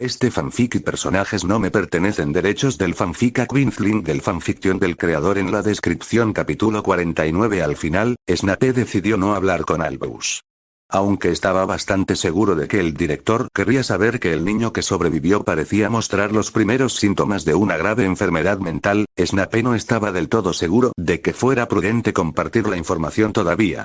Este fanfic y personajes no me pertenecen. Derechos del fanfic a Quinzling del fanfiction del creador en la descripción. Capítulo 49. Al final, Snape decidió no hablar con Albus. Aunque estaba bastante seguro de que el director querría saber que el niño que sobrevivió parecía mostrar los primeros síntomas de una grave enfermedad mental, Snape no estaba del todo seguro de que fuera prudente compartir la información todavía.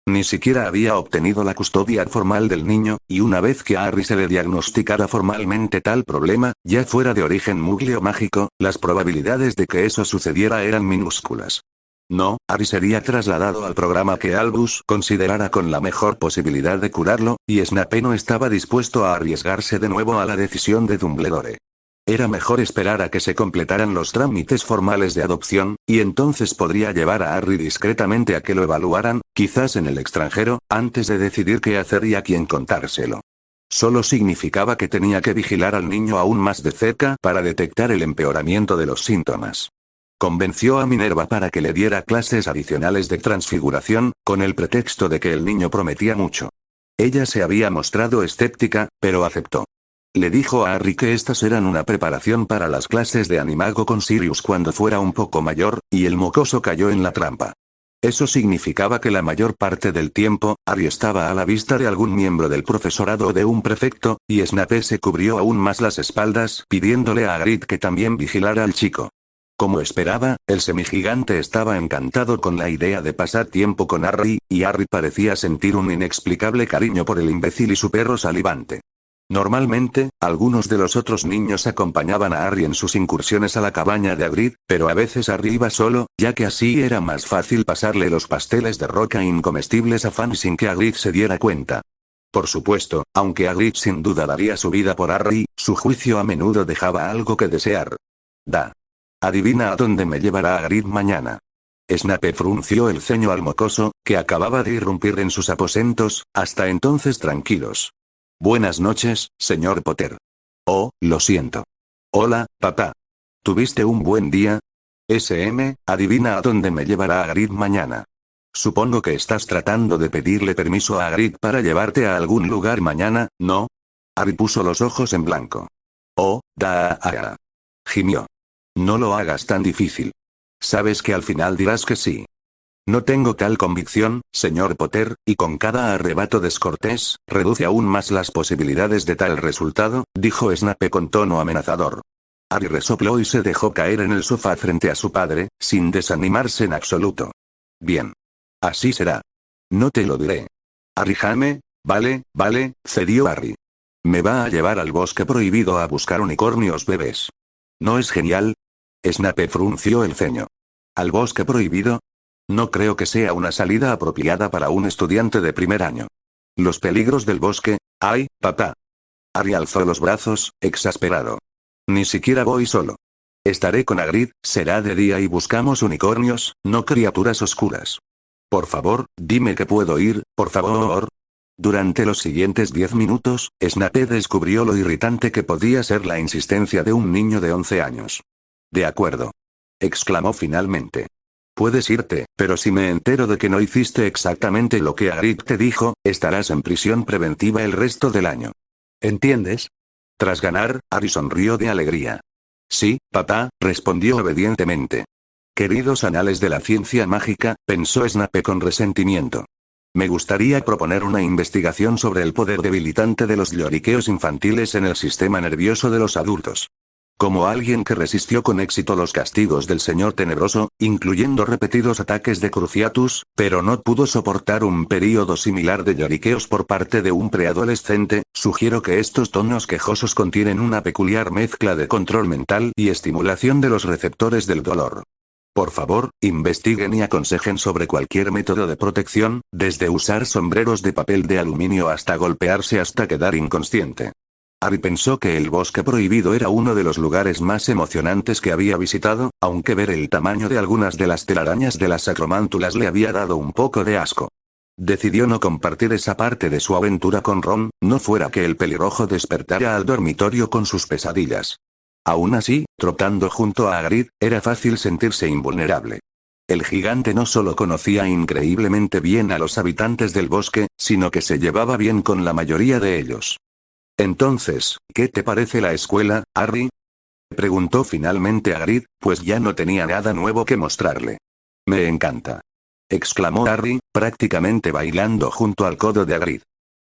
Ni siquiera había obtenido la custodia formal del niño, y una vez que a Harry se le diagnosticara formalmente tal problema, ya fuera de origen muggle o mágico, las probabilidades de que eso sucediera eran minúsculas. No, Harry sería trasladado al programa que Albus considerara con la mejor posibilidad de curarlo, y Snape no estaba dispuesto a arriesgarse de nuevo a la decisión de Dumbledore. Era mejor esperar a que se completaran los trámites formales de adopción, y entonces podría llevar a Harry discretamente a que lo evaluaran, quizás en el extranjero, antes de decidir qué hacer y a quién contárselo. Solo significaba que tenía que vigilar al niño aún más de cerca para detectar el empeoramiento de los síntomas. Convenció a Minerva para que le diera clases adicionales de transfiguración, con el pretexto de que el niño prometía mucho. Ella se había mostrado escéptica, pero aceptó. Le dijo a Harry que estas eran una preparación para las clases de Animago con Sirius cuando fuera un poco mayor, y el mocoso cayó en la trampa. Eso significaba que la mayor parte del tiempo, Harry estaba a la vista de algún miembro del profesorado o de un prefecto, y Snape se cubrió aún más las espaldas pidiéndole a Hagrid que también vigilara al chico. Como esperaba, el semigigante estaba encantado con la idea de pasar tiempo con Harry, y Harry parecía sentir un inexplicable cariño por el imbécil y su perro salivante. Normalmente, algunos de los otros niños acompañaban a Harry en sus incursiones a la cabaña de Hagrid, pero a veces Harry iba solo, ya que así era más fácil pasarle los pasteles de roca incomestibles a Fanny sin que Hagrid se diera cuenta. Por supuesto, aunque Hagrid sin duda daría su vida por Harry, su juicio a menudo dejaba algo que desear. Adivina a dónde me llevará Hagrid mañana. Snape frunció el ceño al mocoso, que acababa de irrumpir en sus aposentos, hasta entonces tranquilos. Buenas noches, señor Potter. Oh, lo siento. Hola, papá. ¿Tuviste un buen día? Adivina a dónde me llevará Hagrid mañana. Supongo que estás tratando de pedirle permiso a Hagrid para llevarte a algún lugar mañana, ¿no? Harry puso los ojos en blanco. Gimió. No lo hagas tan difícil. Sabes que al final dirás que sí. No tengo tal convicción, señor Potter, y con cada arrebato descortés, reduce aún más las posibilidades de tal resultado, dijo Snape con tono amenazador. Harry resopló y se dejó caer en el sofá frente a su padre, sin desanimarse en absoluto. Bien. Así será. No te lo diré. Harry Jame, vale, cedió Harry. Me va a llevar al bosque prohibido a buscar unicornios bebés. ¿No es genial? Snape frunció el ceño. ¿Al bosque prohibido? No creo que sea una salida apropiada para un estudiante de primer año. Los peligros del bosque. ¡Ay, papá! Harry alzó los brazos, exasperado. Ni siquiera voy solo. Estaré con Hagrid, será de día y buscamos unicornios, no criaturas oscuras. Por favor, dime que puedo ir, por favor. Durante los siguientes 10 minutos, Snape descubrió lo irritante que podía ser la insistencia de un niño de 11 años. De acuerdo. Exclamó finalmente. Puedes irte, pero si me entero de que no hiciste exactamente lo que Hagrid te dijo, estarás en prisión preventiva el resto del año. ¿Entiendes? Tras ganar, Harry sonrió de alegría. Sí, papá, respondió obedientemente. Queridos anales de la ciencia mágica, pensó Snape con resentimiento. Me gustaría proponer una investigación sobre el poder debilitante de los lloriqueos infantiles en el sistema nervioso de los adultos. Como alguien que resistió con éxito los castigos del Señor Tenebroso, incluyendo repetidos ataques de Cruciatus, pero no pudo soportar un período similar de lloriqueos por parte de un preadolescente, sugiero que estos tonos quejosos contienen una peculiar mezcla de control mental y estimulación de los receptores del dolor. Por favor, investiguen y aconsejen sobre cualquier método de protección, desde usar sombreros de papel de aluminio hasta golpearse hasta quedar inconsciente. Harry pensó que el bosque prohibido era uno de los lugares más emocionantes que había visitado, aunque ver el tamaño de algunas de las telarañas de las sacromántulas le había dado un poco de asco. Decidió no compartir esa parte de su aventura con Ron, no fuera que el pelirrojo despertara al dormitorio con sus pesadillas. Aún así, trotando junto a Hagrid, era fácil sentirse invulnerable. El gigante no solo conocía increíblemente bien a los habitantes del bosque, sino que se llevaba bien con la mayoría de ellos. Entonces, ¿qué te parece la escuela, Harry? Preguntó finalmente Hagrid, pues ya no tenía nada nuevo que mostrarle. Me encanta. Exclamó Harry, prácticamente bailando junto al codo de Hagrid.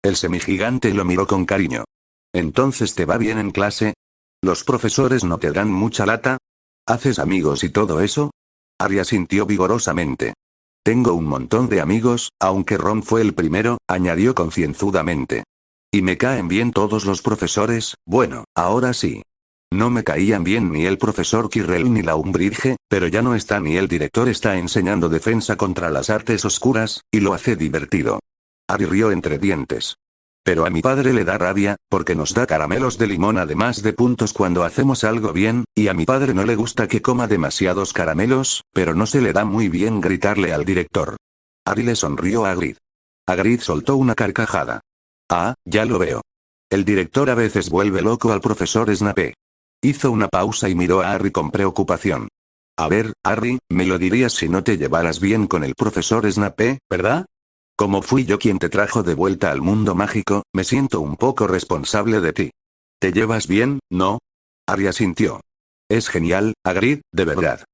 El semigigante lo miró con cariño. ¿Entonces te va bien en clase? ¿Los profesores no te dan mucha lata? ¿Haces amigos y todo eso? Harry asintió vigorosamente. Tengo un montón de amigos, aunque Ron fue el primero, añadió concienzudamente. Y me caen bien todos los profesores, bueno, ahora sí. No me caían bien ni el profesor Quirrell ni la Umbridge, pero ya no está ni el director está enseñando defensa contra las artes oscuras, y lo hace divertido. Harry rió entre dientes. Pero a mi padre le da rabia, porque nos da caramelos de limón además de puntos cuando hacemos algo bien, y a mi padre no le gusta que coma demasiados caramelos, pero no se le da muy bien gritarle al director. Harry le sonrió a Hagrid. Hagrid soltó una carcajada. Ah, ya lo veo. El director a veces vuelve loco al profesor Snape. Hizo una pausa y miró a Harry con preocupación. A ver, Harry, me lo dirías si no te llevaras bien con el profesor Snape, ¿verdad? Como fui yo quien te trajo de vuelta al mundo mágico, me siento un poco responsable de ti. ¿Te llevas bien, no? Harry asintió. Es genial, Hagrid, de verdad.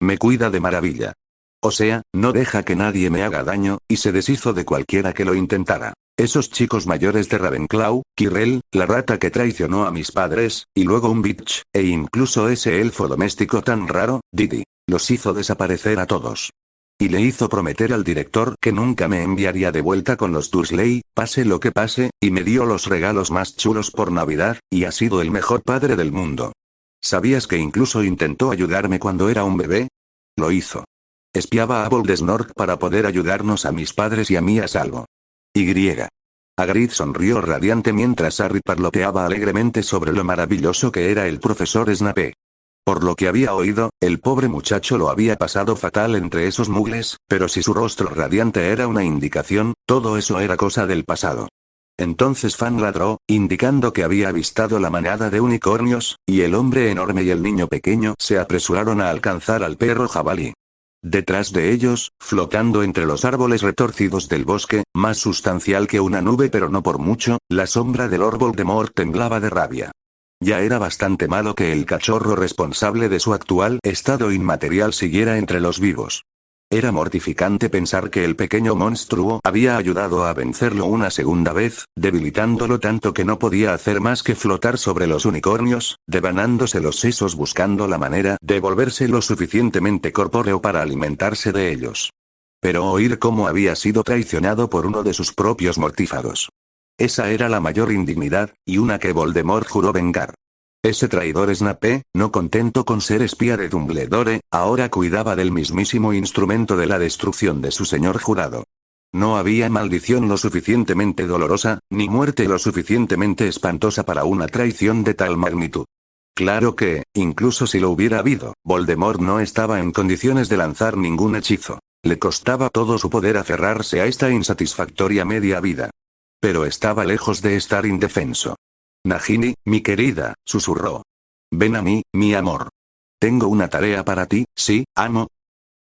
Me cuida de maravilla. O sea, no deja que nadie me haga daño, y se deshizo de cualquiera que lo intentara. Esos chicos mayores de Ravenclaw, Quirrell, la rata que traicionó a mis padres, y luego un bitch, e incluso ese elfo doméstico tan raro, Didi, los hizo desaparecer a todos. Y le hizo prometer al director que nunca me enviaría de vuelta con los Dursley, pase lo que pase, y me dio los regalos más chulos por Navidad, y ha sido el mejor padre del mundo. ¿Sabías que incluso intentó ayudarme cuando era un bebé? Lo hizo. Espiaba a Voldemort para poder ayudarnos a mis padres y a mí a salvo. Hagrid sonrió radiante mientras Harry parloteaba alegremente sobre lo maravilloso que era el profesor Snape. Por lo que había oído, el pobre muchacho lo había pasado fatal entre esos mugles, pero si su rostro radiante era una indicación, todo eso era cosa del pasado. Entonces Fan ladró, indicando que había avistado la manada de unicornios, y el hombre enorme y el niño pequeño se apresuraron a alcanzar al perro jabalí. Detrás de ellos, flotando entre los árboles retorcidos del bosque, más sustancial que una nube pero no por mucho, la sombra de Lord Voldemort temblaba de rabia. Ya era bastante malo que el cachorro responsable de su actual estado inmaterial siguiera entre los vivos. Era mortificante pensar que el pequeño monstruo había ayudado a vencerlo una segunda vez, debilitándolo tanto que no podía hacer más que flotar sobre los unicornios, devanándose los sesos buscando la manera de volverse lo suficientemente corpóreo para alimentarse de ellos. Pero oír cómo había sido traicionado por uno de sus propios mortífagos. Esa era la mayor indignidad, y una que Voldemort juró vengar. Ese traidor Snape, no contento con ser espía de Dumbledore, ahora cuidaba del mismísimo instrumento de la destrucción de su señor jurado. No había maldición lo suficientemente dolorosa, ni muerte lo suficientemente espantosa para una traición de tal magnitud. Claro que, incluso si lo hubiera habido, Voldemort no estaba en condiciones de lanzar ningún hechizo. Le costaba todo su poder aferrarse a esta insatisfactoria media vida. Pero estaba lejos de estar indefenso. Nagini, mi querida, susurró. Ven a mí, mi amor. Tengo una tarea para ti, ¿sí, amo?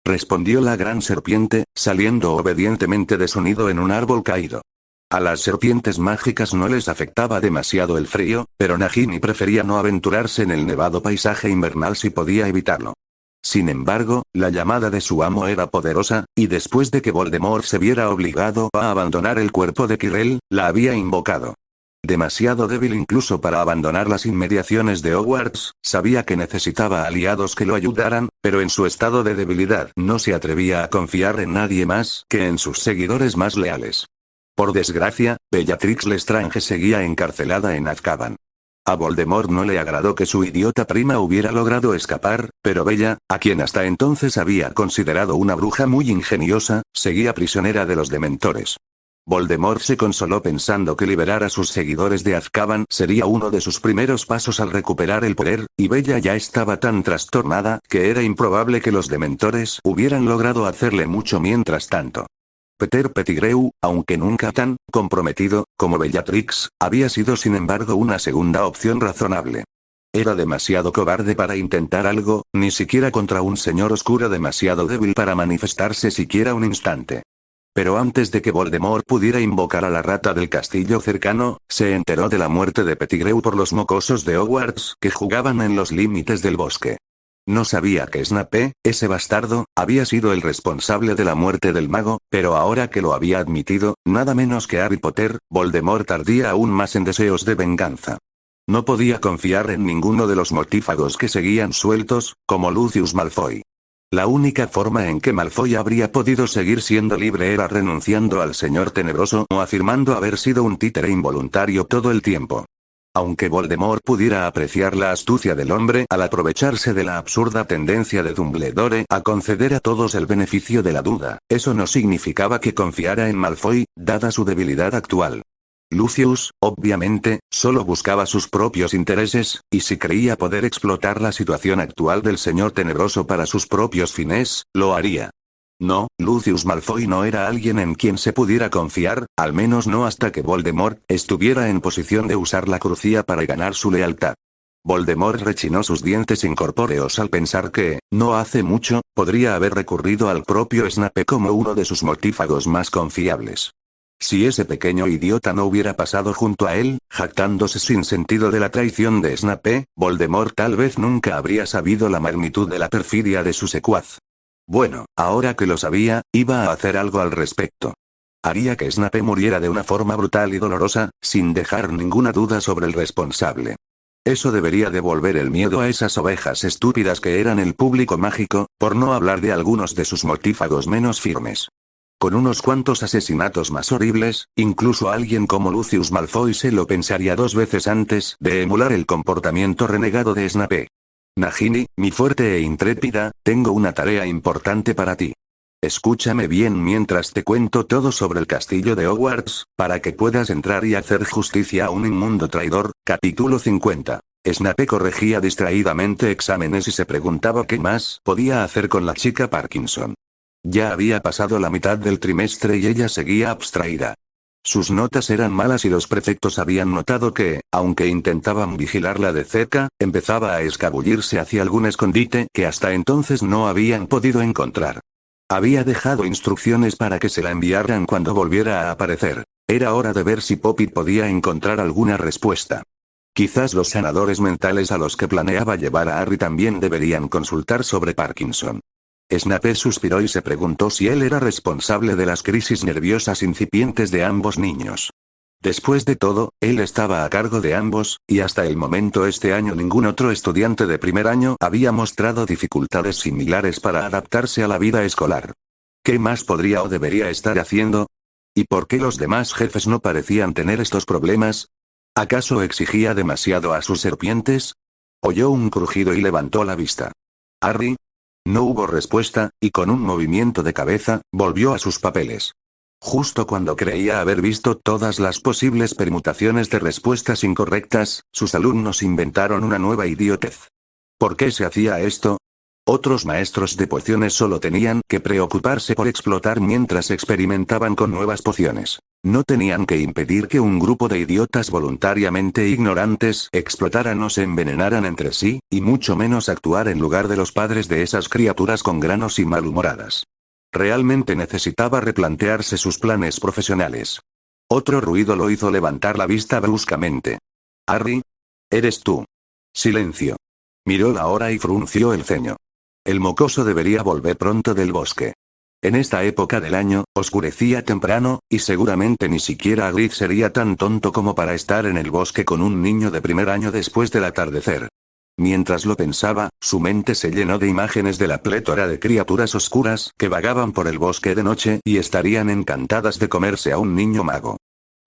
Respondió la gran serpiente, saliendo obedientemente de su nido en un árbol caído. A las serpientes mágicas no les afectaba demasiado el frío, pero Nagini prefería no aventurarse en el nevado paisaje invernal si podía evitarlo. Sin embargo, la llamada de su amo era poderosa, y después de que Voldemort se viera obligado a abandonar el cuerpo de Quirrell, la había invocado. Demasiado débil incluso para abandonar las inmediaciones de Hogwarts, sabía que necesitaba aliados que lo ayudaran, pero en su estado de debilidad no se atrevía a confiar en nadie más que en sus seguidores más leales. Por desgracia, Bellatrix Lestrange seguía encarcelada en Azkaban. A Voldemort no le agradó que su idiota prima hubiera logrado escapar, pero Bella, a quien hasta entonces había considerado una bruja muy ingeniosa, seguía prisionera de los dementores. Voldemort se consoló pensando que liberar a sus seguidores de Azkaban sería uno de sus primeros pasos al recuperar el poder, y Bella ya estaba tan trastornada que era improbable que los dementores hubieran logrado hacerle mucho mientras tanto. Peter Pettigrew, aunque nunca tan comprometido como Bellatrix, había sido sin embargo una segunda opción razonable. Era demasiado cobarde para intentar algo, ni siquiera contra un señor oscuro demasiado débil para manifestarse siquiera un instante. Pero antes de que Voldemort pudiera invocar a la rata del castillo cercano, se enteró de la muerte de Pettigrew por los mocosos de Hogwarts que jugaban en los límites del bosque. No sabía que Snape, ese bastardo, había sido el responsable de la muerte del mago, pero ahora que lo había admitido, nada menos que Harry Potter, Voldemort ardía aún más en deseos de venganza. No podía confiar en ninguno de los mortífagos que seguían sueltos, como Lucius Malfoy. La única forma en que Malfoy habría podido seguir siendo libre era renunciando al Señor Tenebroso o afirmando haber sido un títere involuntario todo el tiempo. Aunque Voldemort pudiera apreciar la astucia del hombre al aprovecharse de la absurda tendencia de Dumbledore a conceder a todos el beneficio de la duda, eso no significaba que confiara en Malfoy, dada su debilidad actual. Lucius, obviamente, solo buscaba sus propios intereses, y si creía poder explotar la situación actual del Señor Tenebroso para sus propios fines, lo haría. No, Lucius Malfoy no era alguien en quien se pudiera confiar, al menos no hasta que Voldemort estuviera en posición de usar la crucía para ganar su lealtad. Voldemort rechinó sus dientes incorpóreos al pensar que, no hace mucho, podría haber recurrido al propio Snape como uno de sus mortífagos más confiables. Si ese pequeño idiota no hubiera pasado junto a él, jactándose sin sentido de la traición de Snape, Voldemort tal vez nunca habría sabido la magnitud de la perfidia de su secuaz. Bueno, ahora que lo sabía, iba a hacer algo al respecto. Haría que Snape muriera de una forma brutal y dolorosa, sin dejar ninguna duda sobre el responsable. Eso debería devolver el miedo a esas ovejas estúpidas que eran el público mágico, por no hablar de algunos de sus mortífagos menos firmes. Con unos cuantos asesinatos más horribles, incluso alguien como Lucius Malfoy se lo pensaría dos veces antes de emular el comportamiento renegado de Snape. Nagini, mi fuerte e intrépida, tengo una tarea importante para ti. Escúchame bien mientras te cuento todo sobre el castillo de Hogwarts, para que puedas entrar y hacer justicia a un inmundo traidor. Capítulo 50. Snape corregía distraídamente exámenes y se preguntaba qué más podía hacer con la chica Parkinson. Ya había pasado la mitad del trimestre y ella seguía abstraída. Sus notas eran malas y los prefectos habían notado que, aunque intentaban vigilarla de cerca, empezaba a escabullirse hacia algún escondite que hasta entonces no habían podido encontrar. Había dejado instrucciones para que se la enviaran cuando volviera a aparecer. Era hora de ver si Poppy podía encontrar alguna respuesta. Quizás los sanadores mentales a los que planeaba llevar a Harry también deberían consultar sobre Parkinson. Snape suspiró y se preguntó si él era responsable de las crisis nerviosas incipientes de ambos niños. Después de todo, él estaba a cargo de ambos, y hasta el momento este año ningún otro estudiante de primer año había mostrado dificultades similares para adaptarse a la vida escolar. ¿Qué más podría o debería estar haciendo? ¿Y por qué los demás jefes no parecían tener estos problemas? ¿Acaso exigía demasiado a sus serpientes? Oyó un crujido y levantó la vista. ¿Harry? No hubo respuesta, y con un movimiento de cabeza, volvió a sus papeles. Justo cuando creía haber visto todas las posibles permutaciones de respuestas incorrectas, sus alumnos inventaron una nueva idiotez. ¿Por qué se hacía esto? Otros maestros de pociones solo tenían que preocuparse por explotar mientras experimentaban con nuevas pociones. No tenían que impedir que un grupo de idiotas voluntariamente ignorantes explotaran o se envenenaran entre sí, y mucho menos actuar en lugar de los padres de esas criaturas con granos y malhumoradas. Realmente necesitaba replantearse sus planes profesionales. Otro ruido lo hizo levantar la vista bruscamente. «Harry. ¿Eres tú?» Silencio. Miró la hora y frunció el ceño. El mocoso debería volver pronto del bosque. En esta época del año, oscurecía temprano, y seguramente ni siquiera Hagrid sería tan tonto como para estar en el bosque con un niño de primer año después del atardecer. Mientras lo pensaba, su mente se llenó de imágenes de la plétora de criaturas oscuras que vagaban por el bosque de noche y estarían encantadas de comerse a un niño mago.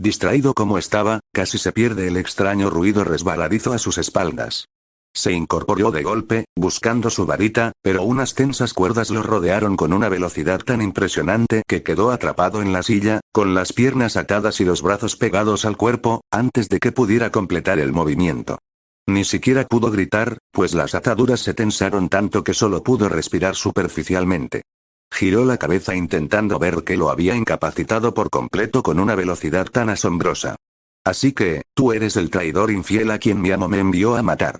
Distraído como estaba, casi se pierde el extraño ruido resbaladizo a sus espaldas. Se incorporó de golpe, buscando su varita, pero unas tensas cuerdas lo rodearon con una velocidad tan impresionante que quedó atrapado en la silla, con las piernas atadas y los brazos pegados al cuerpo, antes de que pudiera completar el movimiento. Ni siquiera pudo gritar, pues las ataduras se tensaron tanto que solo pudo respirar superficialmente. Giró la cabeza intentando ver qué lo había incapacitado por completo con una velocidad tan asombrosa. Así que, tú eres el traidor infiel a quien mi amo me envió a matar.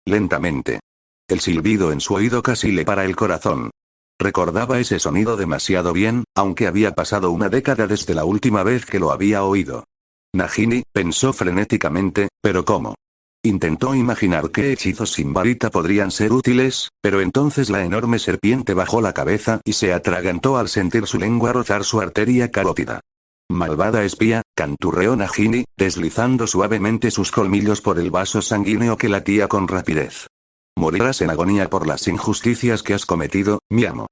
Lentamente. El silbido en su oído casi le para el corazón. Recordaba ese sonido demasiado bien, aunque había pasado una década desde la última vez que lo había oído. Nagini, pensó frenéticamente, ¿pero cómo? Intentó imaginar qué hechizos sin varita podrían ser útiles, pero entonces la enorme serpiente bajó la cabeza y se atragantó al sentir su lengua rozar su arteria carótida. Malvada espía, canturreó Nagini, deslizando suavemente sus colmillos por el vaso sanguíneo que latía con rapidez. Morirás en agonía por las injusticias que has cometido, mi amo.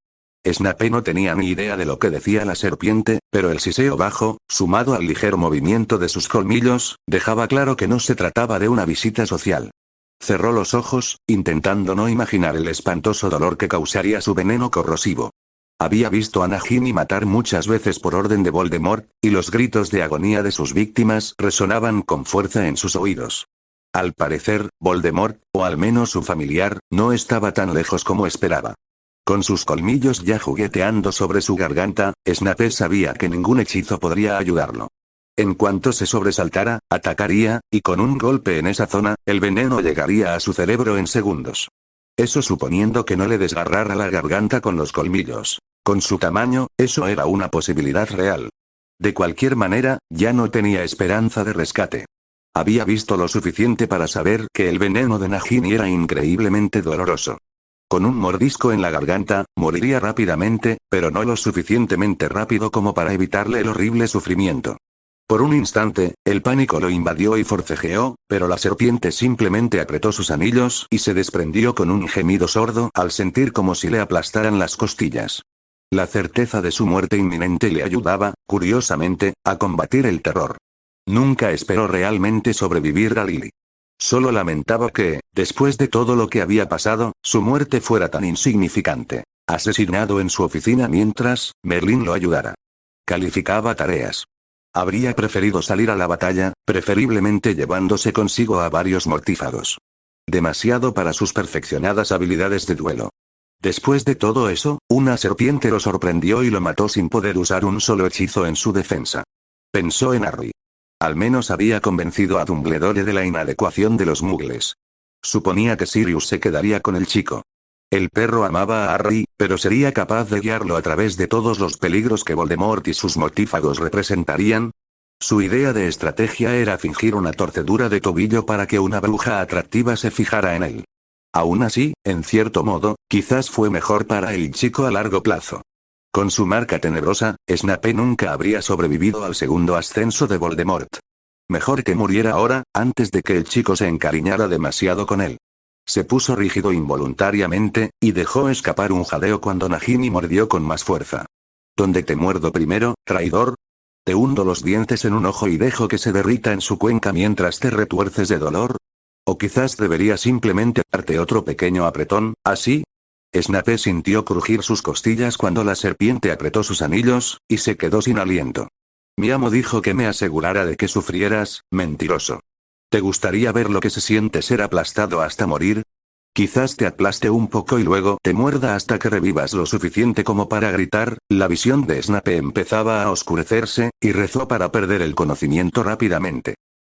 Snape no tenía ni idea de lo que decía la serpiente, pero el siseo bajo, sumado al ligero movimiento de sus colmillos, dejaba claro que no se trataba de una visita social. Cerró los ojos, intentando no imaginar el espantoso dolor que causaría su veneno corrosivo. Había visto a Nagini matar muchas veces por orden de Voldemort, y los gritos de agonía de sus víctimas resonaban con fuerza en sus oídos. Al parecer, Voldemort, o al menos su familiar, no estaba tan lejos como esperaba. Con sus colmillos ya jugueteando sobre su garganta, Snape sabía que ningún hechizo podría ayudarlo. En cuanto se sobresaltara, atacaría, y con un golpe en esa zona, el veneno llegaría a su cerebro en segundos. Eso suponiendo que no le desgarrara la garganta con los colmillos. Con su tamaño, eso era una posibilidad real. De cualquier manera, ya no tenía esperanza de rescate. Había visto lo suficiente para saber que el veneno de Nagini era increíblemente doloroso. Con un mordisco en la garganta, moriría rápidamente, pero no lo suficientemente rápido como para evitarle el horrible sufrimiento. Por un instante, el pánico lo invadió y forcejeó, pero la serpiente simplemente apretó sus anillos y se desprendió con un gemido sordo al sentir como si le aplastaran las costillas. La certeza de su muerte inminente le ayudaba, curiosamente, a combatir el terror. Nunca esperó realmente sobrevivir a Lily. Solo lamentaba que, después de todo lo que había pasado, su muerte fuera tan insignificante. Asesinado en su oficina mientras Merlin lo ayudara. Calificaba tareas. Habría preferido salir a la batalla, preferiblemente llevándose consigo a varios mortífagos. Demasiado para sus perfeccionadas habilidades de duelo. Después de todo eso, una serpiente lo sorprendió y lo mató sin poder usar un solo hechizo en su defensa. Pensó en Harry. Al menos había convencido a Dumbledore de la inadecuación de los muggles. Suponía que Sirius se quedaría con el chico. El perro amaba a Harry, pero sería capaz de guiarlo a través de todos los peligros que Voldemort y sus mortífagos representarían. Su idea de estrategia era fingir una torcedura de tobillo para que una bruja atractiva se fijara en él. Aún así, en cierto modo, quizás fue mejor para el chico a largo plazo. Con su marca tenebrosa, Snape nunca habría sobrevivido al segundo ascenso de Voldemort. Mejor que muriera ahora, antes de que el chico se encariñara demasiado con él. Se puso rígido involuntariamente, y dejó escapar un jadeo cuando Nagini mordió con más fuerza. ¿Dónde te muerdo primero, traidor? ¿Te hundo los dientes en un ojo y dejo que se derrita en su cuenca mientras te retuerces de dolor? ¿O quizás debería simplemente darte otro pequeño apretón, así? Snape sintió crujir sus costillas cuando la serpiente apretó sus anillos, y se quedó sin aliento. Mi amo dijo que me asegurara de que sufrieras, mentiroso. ¿Te gustaría ver lo que se siente ser aplastado hasta morir? Quizás te aplaste un poco y luego te muerda hasta que revivas lo suficiente como para gritar. La visión de Snape empezaba a oscurecerse, y rezó para perder el conocimiento rápidamente.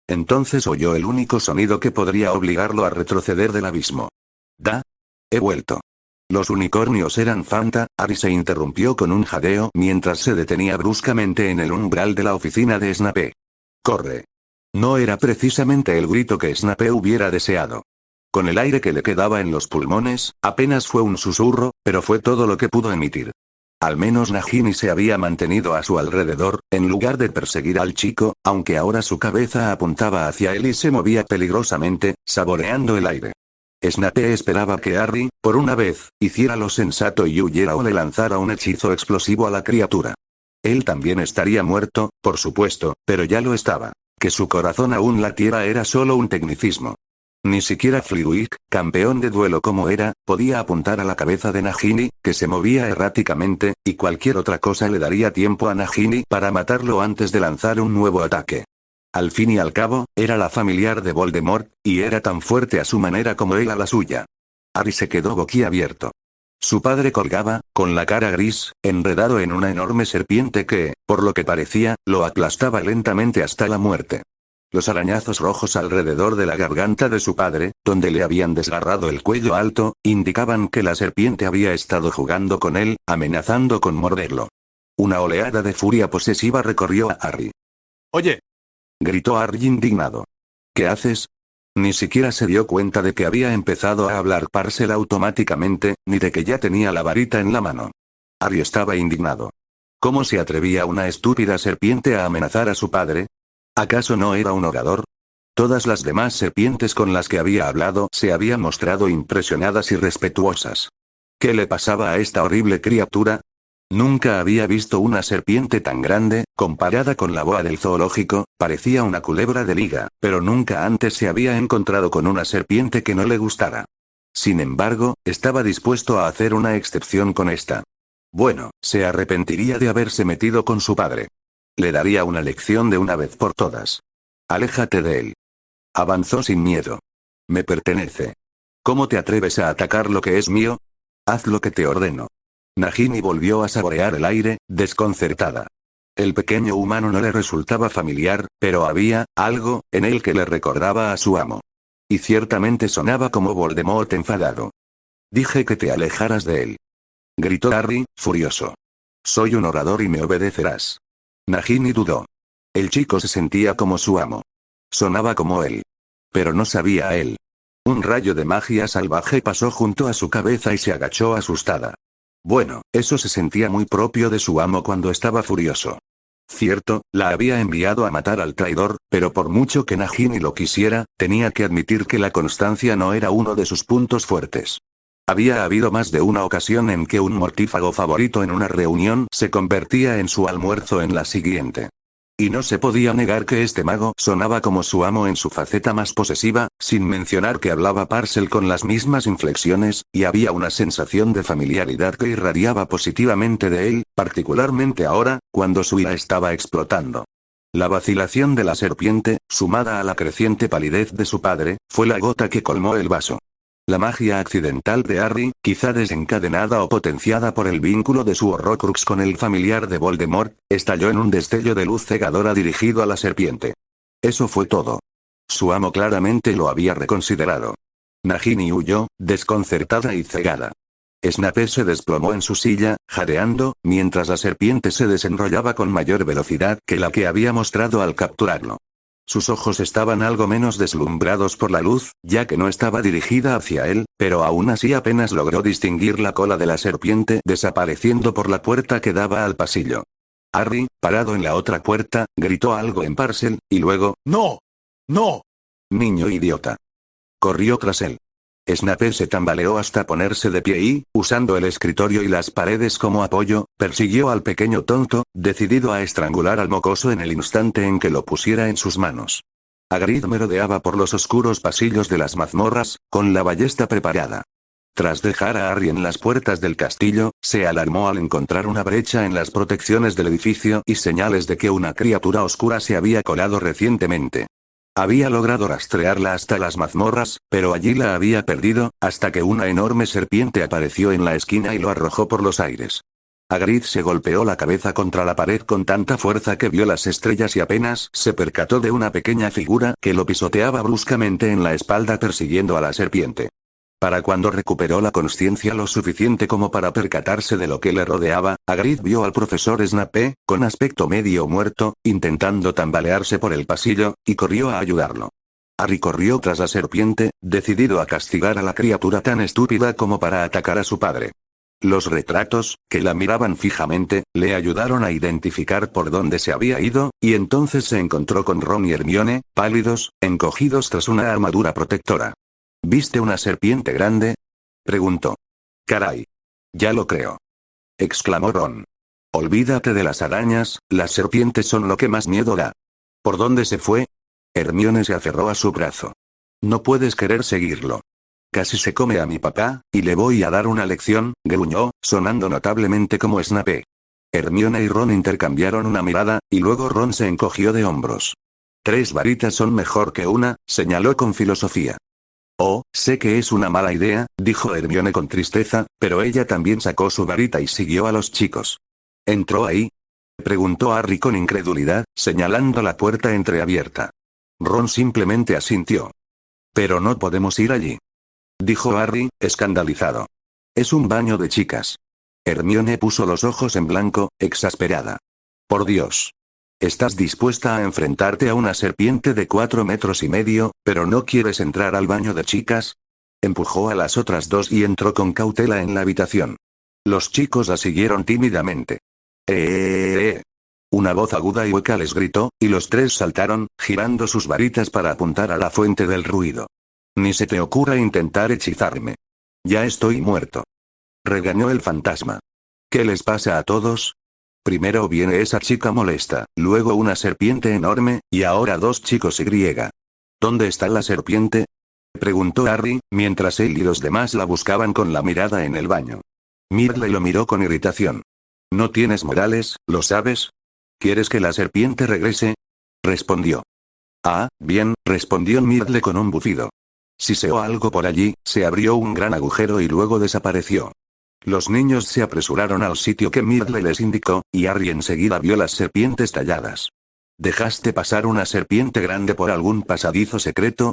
Entonces oyó el único sonido que podría obligarlo a retroceder del abismo. He vuelto. Los unicornios eran Fanta. Harry se interrumpió con un jadeo mientras se detenía bruscamente en el umbral de la oficina de Snape. ¡Corre! No era precisamente el grito que Snape hubiera deseado. Con el aire que le quedaba en los pulmones, apenas fue un susurro, pero fue todo lo que pudo emitir. Al menos Nagini se había mantenido a su alrededor, en lugar de perseguir al chico, aunque ahora su cabeza apuntaba hacia él y se movía peligrosamente, saboreando el aire. Snape esperaba que Harry, por una vez, hiciera lo sensato y huyera o le lanzara un hechizo explosivo a la criatura. Él también estaría muerto, por supuesto, pero ya lo estaba. Que su corazón aún latiera era solo un tecnicismo. Ni siquiera Flitwick, campeón de duelo como era, podía apuntar a la cabeza de Nagini, que se movía erráticamente, y cualquier otra cosa le daría tiempo a Nagini para matarlo antes de lanzar un nuevo ataque. Al fin y al cabo, era la familiar de Voldemort, y era tan fuerte a su manera como él a la suya. Harry se quedó boquiabierto. Su padre colgaba, con la cara gris, enredado en una enorme serpiente que, por lo que parecía, lo aplastaba lentamente hasta la muerte. Los arañazos rojos alrededor de la garganta de su padre, donde le habían desgarrado el cuello alto, indicaban que la serpiente había estado jugando con él, amenazando con morderlo. Una oleada de furia posesiva recorrió a Harry. Oye, Gritó Harry indignado. ¿Qué haces? Ni siquiera se dio cuenta de que había empezado a hablar Parcel automáticamente, ni de que ya tenía la varita en la mano. Harry estaba indignado. ¿Cómo se atrevía una estúpida serpiente a amenazar a su padre? ¿Acaso no era un orador? Todas las demás serpientes con las que había hablado se habían mostrado impresionadas y respetuosas. ¿Qué le pasaba a esta horrible criatura? Nunca había visto una serpiente tan grande, comparada con la boa del zoológico, parecía una culebra de liga, pero nunca antes se había encontrado con una serpiente que no le gustara. Sin embargo, estaba dispuesto a hacer una excepción con esta. Bueno, se arrepentiría de haberse metido con su padre. Le daría una lección de una vez por todas. Aléjate de él. Avanzó sin miedo. Me pertenece. ¿Cómo te atreves a atacar lo que es mío? Haz lo que te ordeno. Nagini volvió a saborear el aire, desconcertada. El pequeño humano no le resultaba familiar, pero había algo en él que le recordaba a su amo. Y ciertamente sonaba como Voldemort enfadado. Dije que te alejaras de él. Gritó Harry, furioso. Soy un orador y me obedecerás. Nagini dudó. El chico se sentía como su amo. Sonaba como él. Pero no sabía a él. Un rayo de magia salvaje pasó junto a su cabeza y se agachó asustada. Bueno, eso se sentía muy propio de su amo cuando estaba furioso. Cierto, la había enviado a matar al traidor, pero por mucho que Nagini lo quisiera, tenía que admitir que la constancia no era uno de sus puntos fuertes. Había habido más de una ocasión en que un mortífago favorito en una reunión se convertía en su almuerzo en la siguiente. Y no se podía negar que este mago sonaba como su amo en su faceta más posesiva, sin mencionar que hablaba Parcel con las mismas inflexiones, y había una sensación de familiaridad que irradiaba positivamente de él, particularmente ahora, cuando su ira estaba explotando. La vacilación de la serpiente, sumada a la creciente palidez de su padre, fue la gota que colmó el vaso. La magia accidental de Harry, quizá desencadenada o potenciada por el vínculo de su Horrocrux con el familiar de Voldemort, estalló en un destello de luz cegadora dirigido a la serpiente. Eso fue todo. Su amo claramente lo había reconsiderado. Nagini huyó, desconcertada y cegada. Snape se desplomó en su silla, jadeando, mientras la serpiente se desenrollaba con mayor velocidad que la que había mostrado al capturarlo. Sus ojos estaban algo menos deslumbrados por la luz, ya que no estaba dirigida hacia él, pero aún así apenas logró distinguir la cola de la serpiente desapareciendo por la puerta que daba al pasillo. Harry, parado en la otra puerta, gritó algo en Parcel, y luego, ¡no! ¡No! «Niño idiota». Corrió tras él. Snape se tambaleó hasta ponerse de pie y, usando el escritorio y las paredes como apoyo, persiguió al pequeño tonto, decidido a estrangular al mocoso en el instante en que lo pusiera en sus manos. Hagrid merodeaba por los oscuros pasillos de las mazmorras, con la ballesta preparada. Tras dejar a Harry en las puertas del castillo, se alarmó al encontrar una brecha en las protecciones del edificio y señales de que una criatura oscura se había colado recientemente. Había logrado rastrearla hasta las mazmorras, pero allí la había perdido, hasta que una enorme serpiente apareció en la esquina y lo arrojó por los aires. Hagrid se golpeó la cabeza contra la pared con tanta fuerza que vio las estrellas y apenas se percató de una pequeña figura que lo pisoteaba bruscamente en la espalda persiguiendo a la serpiente. Para cuando recuperó la consciencia lo suficiente como para percatarse de lo que le rodeaba, Hagrid vio al profesor Snape, con aspecto medio muerto, intentando tambalearse por el pasillo, y corrió a ayudarlo. Harry corrió tras la serpiente, decidido a castigar a la criatura tan estúpida como para atacar a su padre. Los retratos, que la miraban fijamente, le ayudaron a identificar por dónde se había ido, y entonces se encontró con Ron y Hermione, pálidos, encogidos tras una armadura protectora. ¿Viste una serpiente grande?, preguntó. Caray. Ya lo creo, exclamó Ron. Olvídate de las arañas, las serpientes son lo que más miedo da. ¿Por dónde se fue? Hermione se aferró a su brazo. No puedes querer seguirlo. Casi se come a mi papá, y le voy a dar una lección, gruñó, sonando notablemente como Snape. Hermione y Ron intercambiaron una mirada, y luego Ron se encogió de hombros. 3 varitas son mejor que una, señaló con filosofía. Oh, sé que es una mala idea, dijo Hermione con tristeza, pero ella también sacó su varita y siguió a los chicos. ¿Entró ahí?, preguntó Harry con incredulidad, señalando la puerta entreabierta. Ron simplemente asintió. Pero no podemos ir allí, dijo Harry, escandalizado. Es un baño de chicas. Hermione puso los ojos en blanco, exasperada. Por Dios. Estás dispuesta a enfrentarte a una serpiente de 4,5 metros, pero no quieres entrar al baño de chicas. Empujó a las otras dos y entró con cautela en la habitación. Los chicos la siguieron tímidamente. Una voz aguda y hueca les gritó, y los tres saltaron, girando sus varitas para apuntar a la fuente del ruido. Ni se te ocurra intentar hechizarme. Ya estoy muerto. Regañó el fantasma. ¿Qué les pasa a todos? Primero viene esa chica molesta, luego una serpiente enorme, y ahora dos chicos y. ¿Dónde está la serpiente? Preguntó Harry, mientras él y los demás la buscaban con la mirada en el baño. Myrtle lo miró con irritación. ¿No tienes modales, lo sabes? ¿Quieres que la serpiente regrese? Respondió. Ah, bien, respondió Myrtle con un bufido. Siseó algo por allí, se abrió un gran agujero y luego desapareció. Los niños se apresuraron al sitio que Myrtle les indicó, y Harry enseguida vio las serpientes talladas. ¿Dejaste pasar una serpiente grande por algún pasadizo secreto?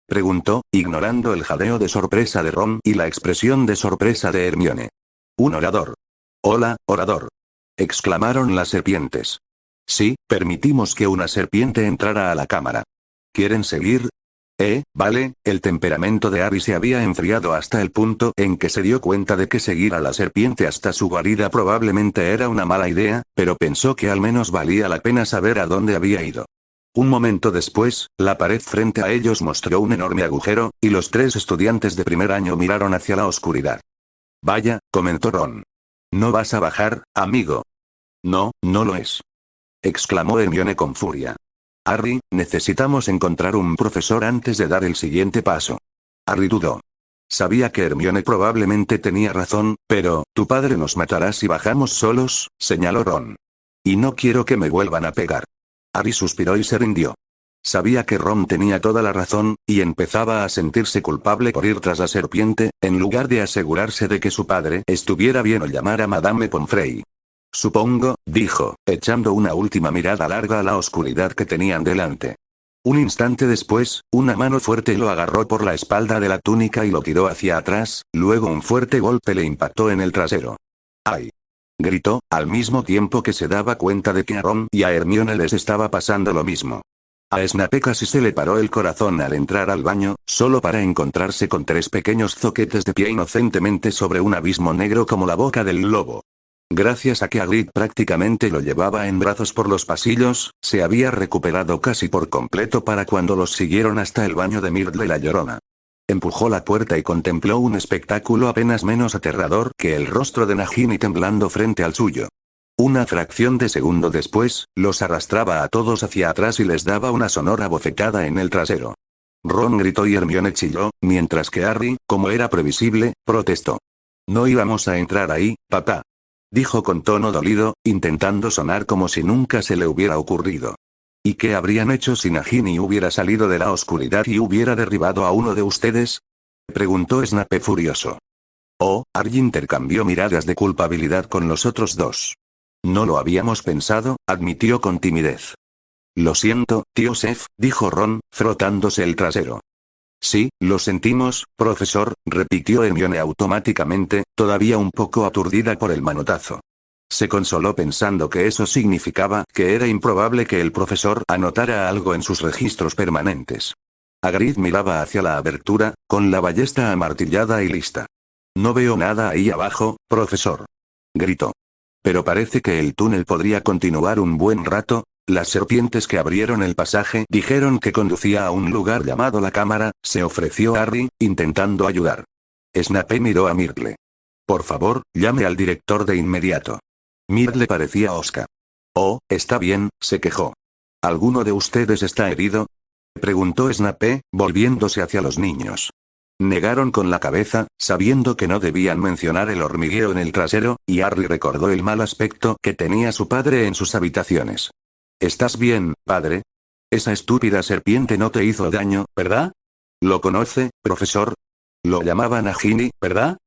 Preguntó, ignorando el jadeo de sorpresa de Ron y la expresión de sorpresa de Hermione. Un orador. Hola, orador. Exclamaron las serpientes. Sí, permitimos que una serpiente entrara a la cámara. ¿Quieren seguir? Vale, el temperamento de Harry se había enfriado hasta el punto en que se dio cuenta de que seguir a la serpiente hasta su guarida probablemente era una mala idea, pero pensó que al menos valía la pena saber a dónde había ido. Un momento después, la pared frente a ellos mostró un enorme agujero, y los tres estudiantes de primer año miraron hacia la oscuridad. Vaya, comentó Ron. ¿No vas a bajar, amigo? No, no lo es. Exclamó Hermione con furia. Harry, necesitamos encontrar un profesor antes de dar el siguiente paso. Harry dudó. Sabía que Hermione probablemente tenía razón, pero, tu padre nos matará si bajamos solos, señaló Ron. Y no quiero que me vuelvan a pegar. Harry suspiró y se rindió. Sabía que Ron tenía toda la razón, y empezaba a sentirse culpable por ir tras la serpiente, en lugar de asegurarse de que su padre estuviera bien o llamar a Madame Pomfrey. Supongo, dijo, echando una última mirada larga a la oscuridad que tenían delante. Un instante después, una mano fuerte lo agarró por la espalda de la túnica y lo tiró hacia atrás, luego un fuerte golpe le impactó en el trasero. ¡Ay! Gritó, al mismo tiempo que se daba cuenta de que a Ron y a Hermione les estaba pasando lo mismo. A Snape casi se le paró el corazón al entrar al baño, solo para encontrarse con tres pequeños zoquetes de pie inocentemente sobre un abismo negro como la boca del lobo. Gracias a que Hagrid prácticamente lo llevaba en brazos por los pasillos, se había recuperado casi por completo para cuando los siguieron hasta el baño de Myrtle la Llorona. Empujó la puerta y contempló un espectáculo apenas menos aterrador que el rostro de Nagini temblando frente al suyo. Una fracción de segundo después, los arrastraba a todos hacia atrás y les daba una sonora bofetada en el trasero. Ron gritó y Hermione chilló, mientras que Harry, como era previsible, protestó. No íbamos a entrar ahí, papá. Dijo con tono dolido, intentando sonar como si nunca se le hubiera ocurrido. ¿Y qué habrían hecho si Nagini hubiera salido de la oscuridad y hubiera derribado a uno de ustedes? Preguntó Snape furioso. Harry intercambió miradas de culpabilidad con los otros dos. No lo habíamos pensado, admitió con timidez. Lo siento, tío Seth, dijo Ron, frotándose el trasero. Sí, lo sentimos, profesor, repitió Hermione automáticamente, todavía un poco aturdida por el manotazo. Se consoló pensando que eso significaba que era improbable que el profesor anotara algo en sus registros permanentes. Hagrid miraba hacia la abertura, con la ballesta amartillada y lista. No veo nada ahí abajo, profesor. Gritó. Pero parece que el túnel podría continuar un buen rato. Las serpientes que abrieron el pasaje dijeron que conducía a un lugar llamado la cámara, se ofreció Harry, intentando ayudar. Snape miró a Myrtle. Por favor, llame al director de inmediato. Myrtle parecía hosca. Está bien, se quejó. ¿Alguno de ustedes está herido? Preguntó Snape, volviéndose hacia los niños. Negaron con la cabeza, sabiendo que no debían mencionar el hormigueo en el trasero, y Harry recordó el mal aspecto que tenía su padre en sus habitaciones. ¿Estás bien, padre? Esa estúpida serpiente no te hizo daño, ¿verdad? ¿Lo conoce, profesor? Lo llamaban Nagini, ¿verdad?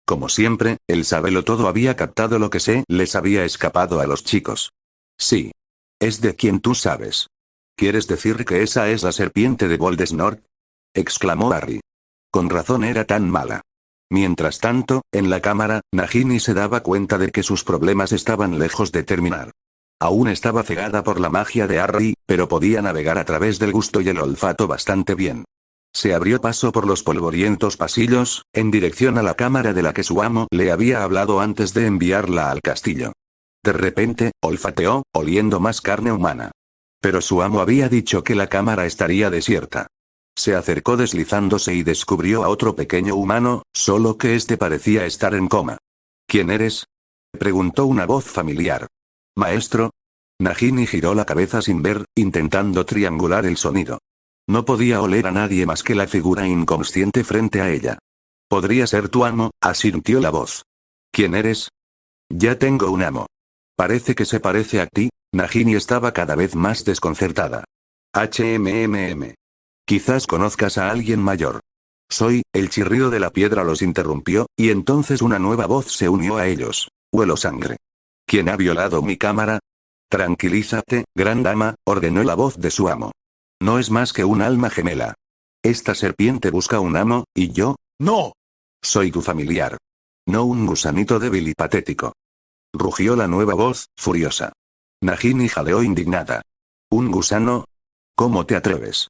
Como siempre, el sabelotodo había captado lo que les había escapado a los chicos. Sí. Es de quien tú sabes. ¿Quieres decir que esa es la serpiente de Voldemort? Exclamó Harry. Con razón era tan mala. Mientras tanto, en la cámara, Nagini se daba cuenta de que sus problemas estaban lejos de terminar. Aún estaba cegada por la magia de Harry, pero podía navegar a través del gusto y el olfato bastante bien. Se abrió paso por los polvorientos pasillos, en dirección a la cámara de la que su amo le había hablado antes de enviarla al castillo. De repente, olfateó, oliendo más carne humana. Pero su amo había dicho que la cámara estaría desierta. Se acercó deslizándose y descubrió a otro pequeño humano, solo que este parecía estar en coma. ¿Quién eres? Preguntó una voz familiar. ¿Maestro? Nagini giró la cabeza sin ver, intentando triangular el sonido. No podía oler a nadie más que la figura inconsciente frente a ella. «Podría ser tu amo», asintió la voz. «¿Quién eres?» «Ya tengo un amo. Parece que se parece a ti». Nagini estaba cada vez más desconcertada. «HMMM. Quizás conozcas a alguien mayor». «Soy», el chirrido de la piedra los interrumpió, y entonces una nueva voz se unió a ellos. «Huelo sangre. ¿Quién ha violado mi cámara?» «Tranquilízate, gran dama», ordenó la voz de su amo. «No es más que un alma gemela. Esta serpiente busca un amo, y yo, ¡no! soy tu familiar. No un gusanito débil y patético». Rugió la nueva voz, furiosa. Nagini jadeó indignada. «¿Un gusano? ¿Cómo te atreves?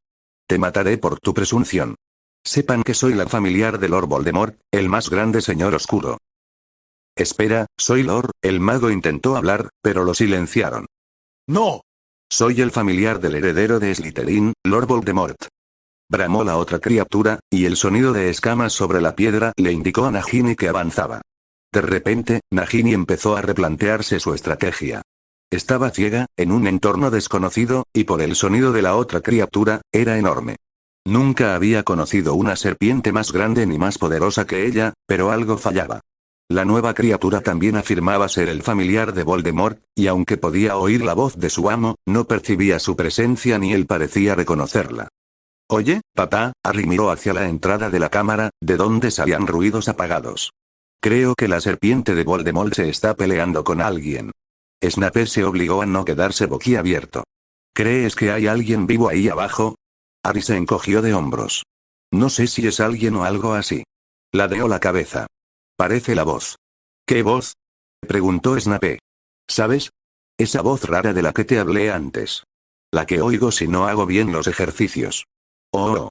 Te mataré por tu presunción. Sepan que soy la familiar de Lord Voldemort, el más grande señor oscuro». «Espera, soy Lord», el mago intentó hablar, pero lo silenciaron. ¡No! «Soy el familiar del heredero de Slytherin, Lord Voldemort». Bramó la otra criatura, y el sonido de escamas sobre la piedra le indicó a Nagini que avanzaba. De repente, Nagini empezó a replantearse su estrategia. Estaba ciega, en un entorno desconocido, y por el sonido de la otra criatura, era enorme. Nunca había conocido una serpiente más grande ni más poderosa que ella, pero algo fallaba. La nueva criatura también afirmaba ser el familiar de Voldemort, y aunque podía oír la voz de su amo, no percibía su presencia ni él parecía reconocerla. «Oye, papá», Harry miró hacia la entrada de la cámara, de donde salían ruidos apagados. «Creo que la serpiente de Voldemort se está peleando con alguien». Snape se obligó a no quedarse boquiabierto. «¿Crees que hay alguien vivo ahí abajo?» Harry se encogió de hombros. «No sé si es alguien o algo así». Ladeó la cabeza. «Parece la voz». «¿Qué voz?», preguntó Snape. «¿Sabes? Esa voz rara de la que te hablé antes. La que oigo si no hago bien los ejercicios». «Oh».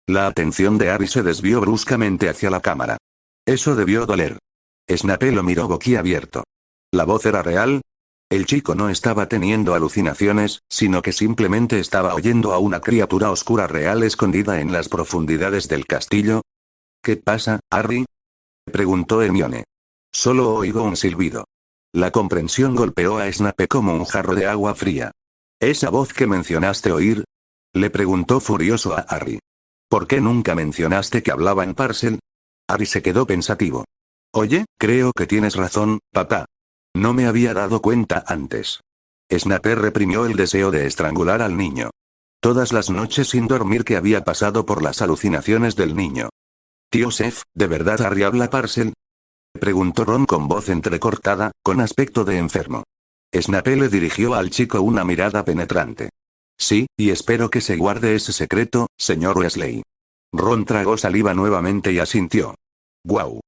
La atención de Harry se desvió bruscamente hacia la cámara. Eso debió doler. Snape lo miró boquiabierto. ¿La voz era real? El chico no estaba teniendo alucinaciones, sino que simplemente estaba oyendo a una criatura oscura real escondida en las profundidades del castillo. «¿Qué pasa, Harry?», preguntó Hermione. «Solo oigo un silbido». La comprensión golpeó a Snape como un jarro de agua fría. «¿Esa voz que mencionaste oír?», le preguntó furioso a Harry. «¿Por qué nunca mencionaste que hablaba en Parcel?». Harry se quedó pensativo. «Oye, creo que tienes razón, papá. No me había dado cuenta antes». Snape reprimió el deseo de estrangular al niño. Todas las noches sin dormir que había pasado por las alucinaciones del niño. «Tío Sef, ¿de verdad Harry habla Parcel?», preguntó Ron con voz entrecortada, con aspecto de enfermo. Snape le dirigió al chico una mirada penetrante. «Sí, y espero que se guarde ese secreto, señor Weasley». Ron tragó saliva nuevamente y asintió. «Guau.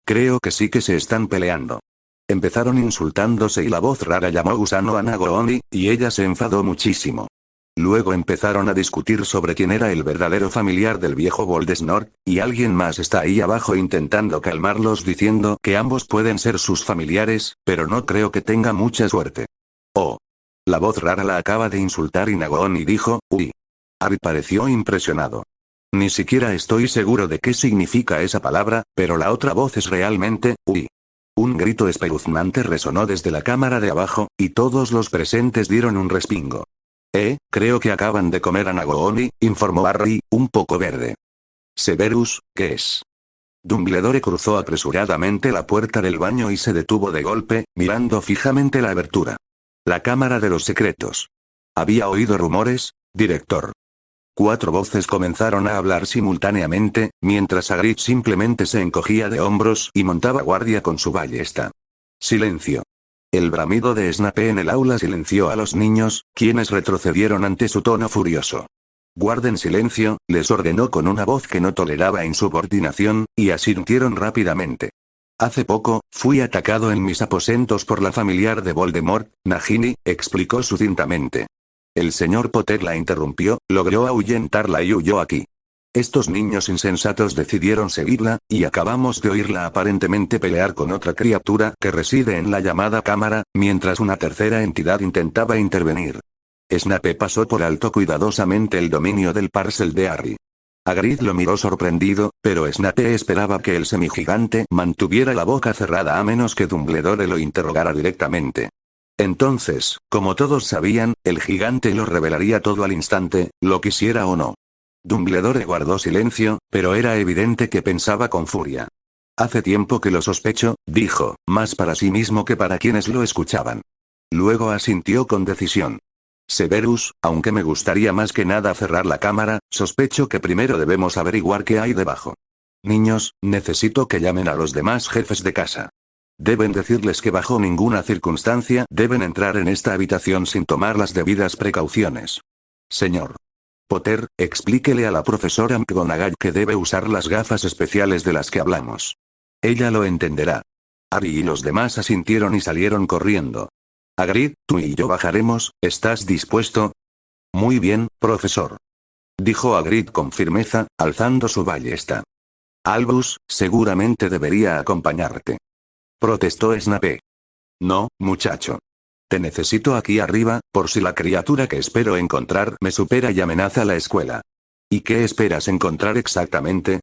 Creo que sí que se están peleando». Empezaron insultándose y la voz rara llamó gusano a Nagini, y ella se enfadó muchísimo. Luego empezaron a discutir sobre quién era el verdadero familiar del viejo Voldemort, y alguien más está ahí abajo intentando calmarlos diciendo que ambos pueden ser sus familiares, pero no creo que tenga mucha suerte. «Oh». La voz rara la acaba de insultar y Nagini dijo, «Uy». Harry pareció impresionado. «Ni siquiera estoy seguro de qué significa esa palabra, pero la otra voz es realmente, uy». Un grito espeluznante resonó desde la cámara de abajo, y todos los presentes dieron un respingo. Creo que acaban de comer a Nagini», informó Harry, un poco verde. «Severus, ¿qué es?». Dumbledore cruzó apresuradamente la puerta del baño y se detuvo de golpe, mirando fijamente la abertura. «La cámara de los secretos». «¿Había oído rumores, director?». 4 voces comenzaron a hablar simultáneamente, mientras Hagrid simplemente se encogía de hombros y montaba guardia con su ballesta. «Silencio. El bramido de Snape en el aula silenció a los niños, quienes retrocedieron ante su tono furioso. Guarden silencio, les ordenó con una voz que no toleraba insubordinación, y asintieron rápidamente. Hace poco, fui atacado en mis aposentos por la familiar de Voldemort, Nagini, explicó sucintamente. El señor Potter la interrumpió, logró ahuyentarla y huyó aquí. Estos niños insensatos decidieron seguirla, y acabamos de oírla aparentemente pelear con otra criatura que reside en la llamada cámara, mientras una tercera entidad intentaba intervenir. Snape pasó por alto cuidadosamente el dominio del parcel de Harry. Hagrid lo miró sorprendido, pero Snape esperaba que el semigigante mantuviera la boca cerrada a menos que Dumbledore lo interrogara directamente. Entonces, como todos sabían, el gigante lo revelaría todo al instante, lo quisiera o no. Dumbledore guardó silencio, pero era evidente que pensaba con furia. Hace tiempo que lo sospecho, dijo, más para sí mismo que para quienes lo escuchaban. Luego asintió con decisión. Severus, aunque me gustaría más que nada cerrar la cámara, sospecho que primero debemos averiguar qué hay debajo. Niños, necesito que llamen a los demás jefes de casa. Deben decirles que bajo ninguna circunstancia deben entrar en esta habitación sin tomar las debidas precauciones. Señor Potter, explíquele a la profesora McGonagall que debe usar las gafas especiales de las que hablamos. Ella lo entenderá. Harry y los demás asintieron y salieron corriendo. Hagrid, tú y yo bajaremos, ¿estás dispuesto? Muy bien, profesor. Dijo Hagrid con firmeza, alzando su ballesta. Albus, seguramente debería acompañarte. Protestó Snape. No, muchacho. Te necesito aquí arriba, por si la criatura que espero encontrar me supera y amenaza la escuela. ¿Y qué esperas encontrar exactamente?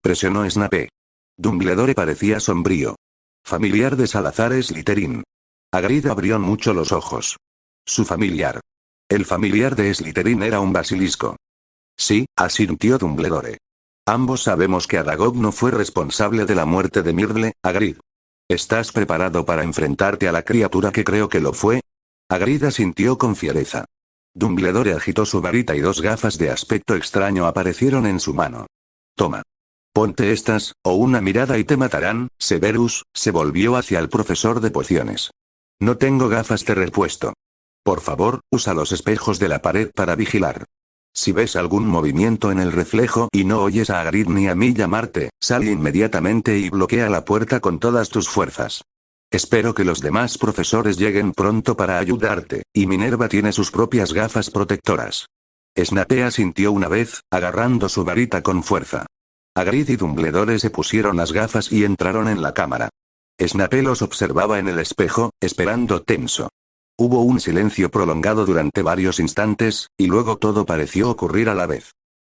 Presionó Snape. Dumbledore parecía sombrío. Familiar de Salazar Slytherin. Hagrid abrió mucho los ojos. Su familiar. El familiar de Slytherin era un basilisco. Sí, asintió Dumbledore. Ambos sabemos que Aragog no fue responsable de la muerte de Myrtle, Hagrid. ¿Estás preparado para enfrentarte a la criatura que creo que lo fue? Hagrid asintió con fiereza. Dumbledore agitó su varita y dos gafas de aspecto extraño aparecieron en su mano. Toma. Ponte estas, o una mirada y te matarán. Severus se volvió hacia el profesor de pociones. No tengo gafas de repuesto. Por favor, usa los espejos de la pared para vigilar. Si ves algún movimiento en el reflejo y no oyes a Hagrid ni a mí llamarte, sal inmediatamente y bloquea la puerta con todas tus fuerzas. Espero que los demás profesores lleguen pronto para ayudarte, y Minerva tiene sus propias gafas protectoras. Snape asintió una vez, agarrando su varita con fuerza. Hagrid y Dumbledore se pusieron las gafas y entraron en la cámara. Snape los observaba en el espejo, esperando tenso. Hubo un silencio prolongado durante varios instantes, y luego todo pareció ocurrir a la vez.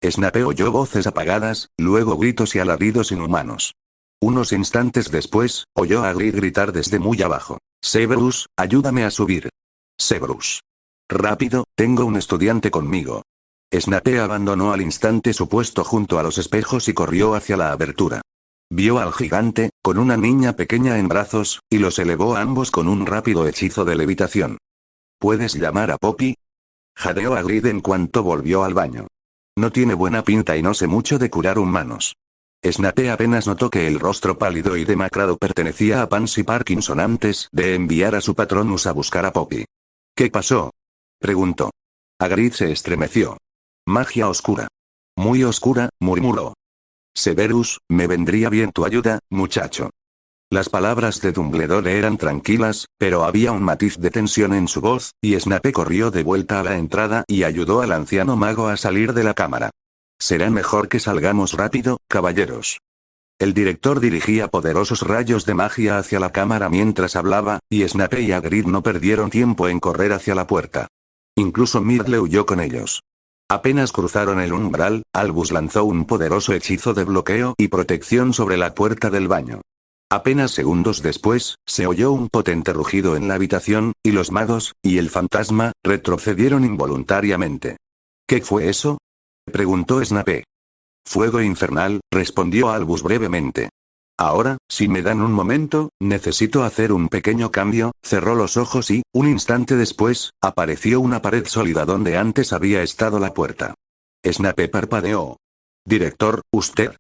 Snape oyó voces apagadas, luego gritos y alaridos inhumanos. Unos instantes después, oyó a Hagrid gritar desde muy abajo. Severus, ayúdame a subir. Severus. Rápido, tengo un estudiante conmigo. Snape abandonó al instante su puesto junto a los espejos y corrió hacia la abertura. Vio al gigante, con una niña pequeña en brazos, y los elevó a ambos con un rápido hechizo de levitación. ¿Puedes llamar a Poppy? Jadeó Hagrid en cuanto volvió al baño. No tiene buena pinta y no sé mucho de curar humanos. Snape apenas notó que el rostro pálido y demacrado pertenecía a Pansy Parkinson antes de enviar a su patronus a buscar a Poppy. ¿Qué pasó? Preguntó. Hagrid se estremeció. Magia oscura. Muy oscura, murmuró. Severus, me vendría bien tu ayuda, muchacho. Las palabras de Dumbledore eran tranquilas, pero había un matiz de tensión en su voz, y Snape corrió de vuelta a la entrada y ayudó al anciano mago a salir de la cámara. Será mejor que salgamos rápido, caballeros. El director dirigía poderosos rayos de magia hacia la cámara mientras hablaba, y Snape y Hagrid no perdieron tiempo en correr hacia la puerta. Incluso Myrtle huyó con ellos. Apenas cruzaron el umbral, Albus lanzó un poderoso hechizo de bloqueo y protección sobre la puerta del baño. Apenas segundos después, se oyó un potente rugido en la habitación, y los magos, y el fantasma, retrocedieron involuntariamente. ¿Qué fue eso? Preguntó Snape. Fuego infernal, respondió Albus brevemente. Ahora, si me dan un momento, necesito hacer un pequeño cambio. Cerró los ojos y, un instante después, apareció una pared sólida donde antes había estado la puerta. Snape parpadeó. Director,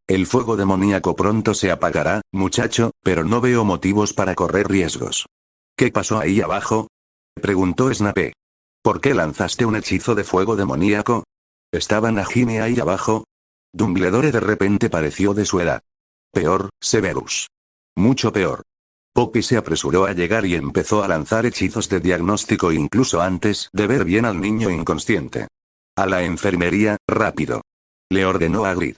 el fuego demoníaco pronto se apagará, muchacho, pero no veo motivos para correr riesgos. ¿Qué pasó ahí abajo? Preguntó Snape. ¿Por qué lanzaste un hechizo de fuego demoníaco? ¿Estaba Nagini ahí abajo? Dumbledore de repente pareció de su edad. Peor, Severus. Mucho peor. Poppy se apresuró a llegar y empezó a lanzar hechizos de diagnóstico incluso antes de ver bien al niño inconsciente. A la enfermería, rápido. Le ordenó Hagrid.